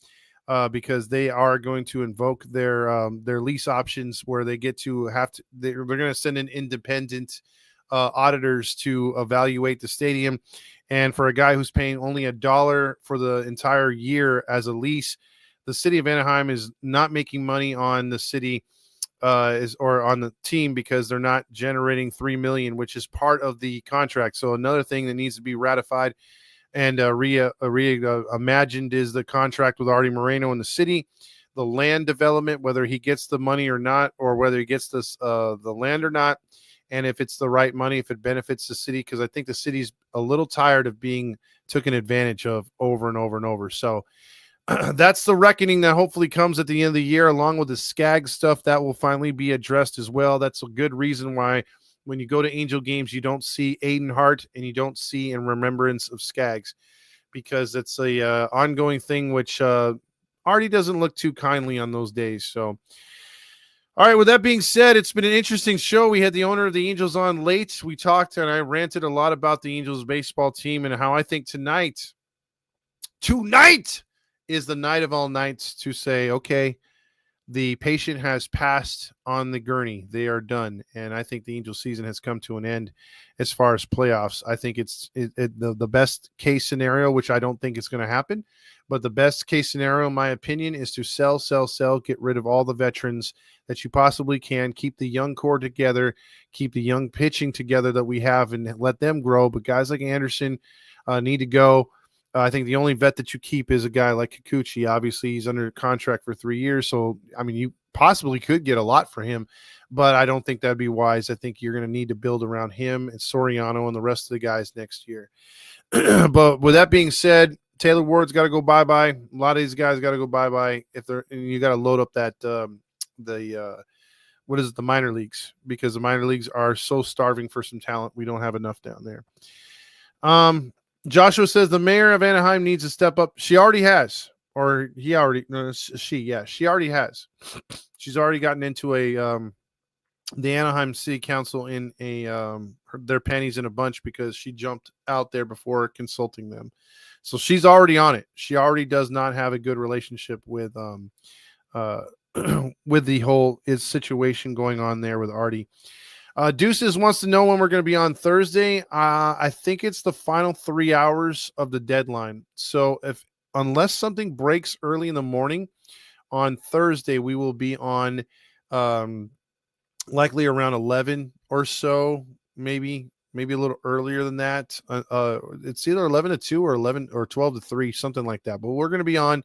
because they are going to invoke their lease options where they get to have to. They're going to send in independent auditors to evaluate the stadium. And for a guy who's paying only $1 for the entire year as a lease, the city of Anaheim is not making money on the city or on the team because they're not generating $3 million, which is part of the contract. So another thing that needs to be ratified and reimagined is the contract with Artie Moreno and the city, the land development, whether he gets the money or not, or whether he gets this the land or not. And if it's the right money, if it benefits the city, because I think the city's a little tired of being taken advantage of over and over and over. So that's the reckoning that hopefully comes at the end of the year, along with the Skag stuff that will finally be addressed as well. That's a good reason why when you go to Angel games, you don't see Aiden Hart and you don't see in remembrance of Skaggs, because it's a ongoing thing, which Artie doesn't look too kindly on those days. So, all right, with that being said, it's been an interesting show. We had the owner of the Angels on late. We talked and I ranted a lot about the Angels baseball team and how I think tonight is the night of all nights to say, okay, the patient has passed on the gurney. They are done. And I think the Angels season has come to an end as far as playoffs. I think it's the best case scenario, which I don't think is going to happen. But the best case scenario, in my opinion, is to sell, get rid of all the veterans that you possibly can, keep the young core together, keep the young pitching together that we have and let them grow. But guys like Anderson need to go. I think the only vet that you keep is a guy like Kikuchi. Obviously, he's under contract for 3 years. So, I mean, you possibly could get a lot for him, but I don't think that'd be wise. I think you're going to need to build around him and Soriano and the rest of the guys next year. But with that being said, Taylor Ward's got to go bye-bye. A lot of these guys got to go bye-bye. And you got to load up that the minor leagues, because the minor leagues are so starving for some talent. We don't have enough down there. Joshua says the mayor of Anaheim needs to step up. She already has, or he already. No, she already has. She's already gotten into the Anaheim City Council in their panties in a bunch because she jumped out there before consulting them. So she's already on it. She already does not have a good relationship with with the whole situation going on there with Artie. Deuces wants to know when we're going to be on Thursday. I think it's the final 3 hours of the deadline. So unless something breaks early in the morning on Thursday, we will be on likely around 11 or so, maybe a little earlier than that. It's either 11 to 2 or 11 or 12 to 3, something like that. But we're going to be on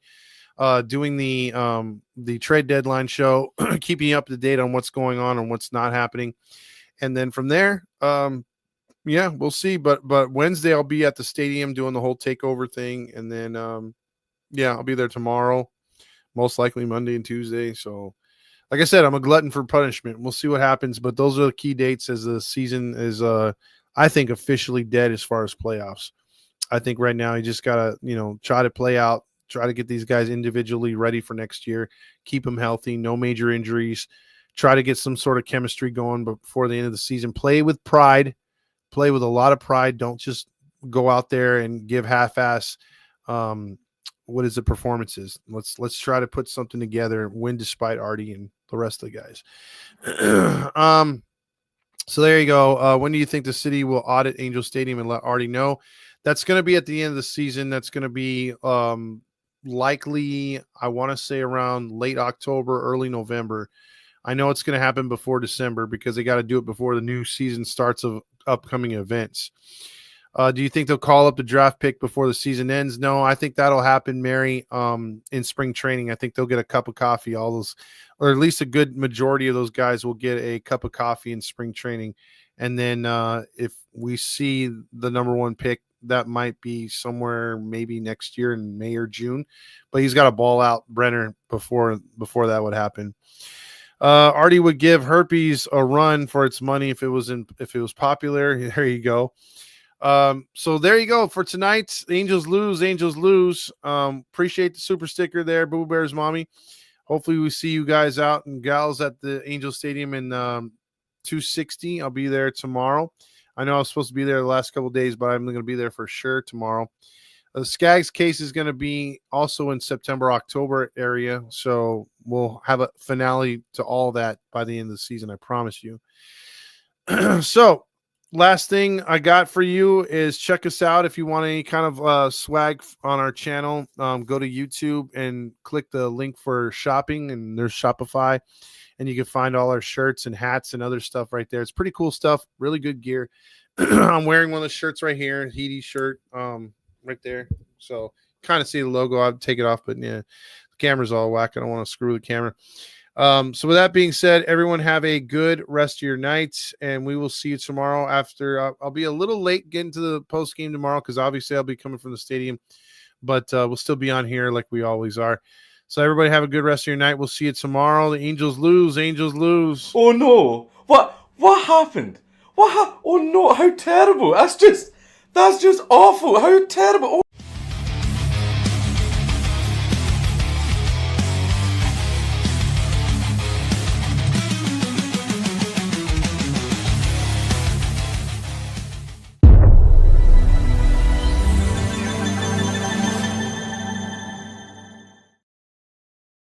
doing the trade deadline show, keeping you up to date on what's going on and what's not happening. And then from there, yeah, we'll see. But Wednesday I'll be at the stadium doing the whole takeover thing, and then yeah, I'll be there tomorrow, most likely Monday and Tuesday. So, like I said, I'm a glutton for punishment. We'll see what happens, but those are the key dates as the season is, I think, officially dead as far as playoffs. I think right now you just gotta, try to play out, try to get these guys individually ready for next year, keep them healthy, no major injuries, try to get some sort of chemistry going before the end of the season. Play with pride. Play with a lot of pride. Don't just go out there and give half-ass performances. Let's try to put something together, win despite Artie and the rest of the guys. So there you go. When do you think the city will audit Angel Stadium and let Artie know? That's going to be at the end of the season. That's going to be likely, I want to say, around late October, early November. I know it's going to happen before December because they got to do it before the new season starts of upcoming events. Do you think they'll call up the draft pick before the season ends? No, I think that'll happen, Mary, in spring training. I think they'll get a cup of coffee. All those, or at least a good majority of those guys will get a cup of coffee in spring training. And then if we see the number one pick, that might be somewhere maybe next year in May or June. But he's got to ball out Brenner before that would happen. Artie would give herpes a run for its money if it was popular. There you go. So there you go for tonight. Angels lose. Appreciate the super sticker there, Boo Bear's mommy. Hopefully we see you guys out and gals at the Angel Stadium in 260. I'll be there tomorrow. I know I was supposed to be there the last couple of days, but I'm going to be there for sure tomorrow. The Skaggs case is going to be also in September, October area. So we'll have a finale to all that by the end of the season. I promise you. So last thing I got for you is check us out. If you want any kind of swag on our channel, go to YouTube and click the link for shopping, and there's Shopify, and you can find all our shirts and hats and other stuff right there. It's pretty cool stuff. Really good gear. I'm wearing one of the shirts right here, Heedy shirt. Right there. So kind of see the logo. I'll take it off, but yeah, the camera's all whack. I don't want to screw the camera. So with that being said, everyone have a good rest of your night, and we will see you tomorrow after. I'll be a little late getting to the post game tomorrow because obviously I'll be coming from the stadium, but we'll still be on here like we always are. So everybody have a good rest of your night. We'll see you tomorrow. The Angels lose. Oh no. What happened? Oh no, how terrible. That's just awful. How terrible.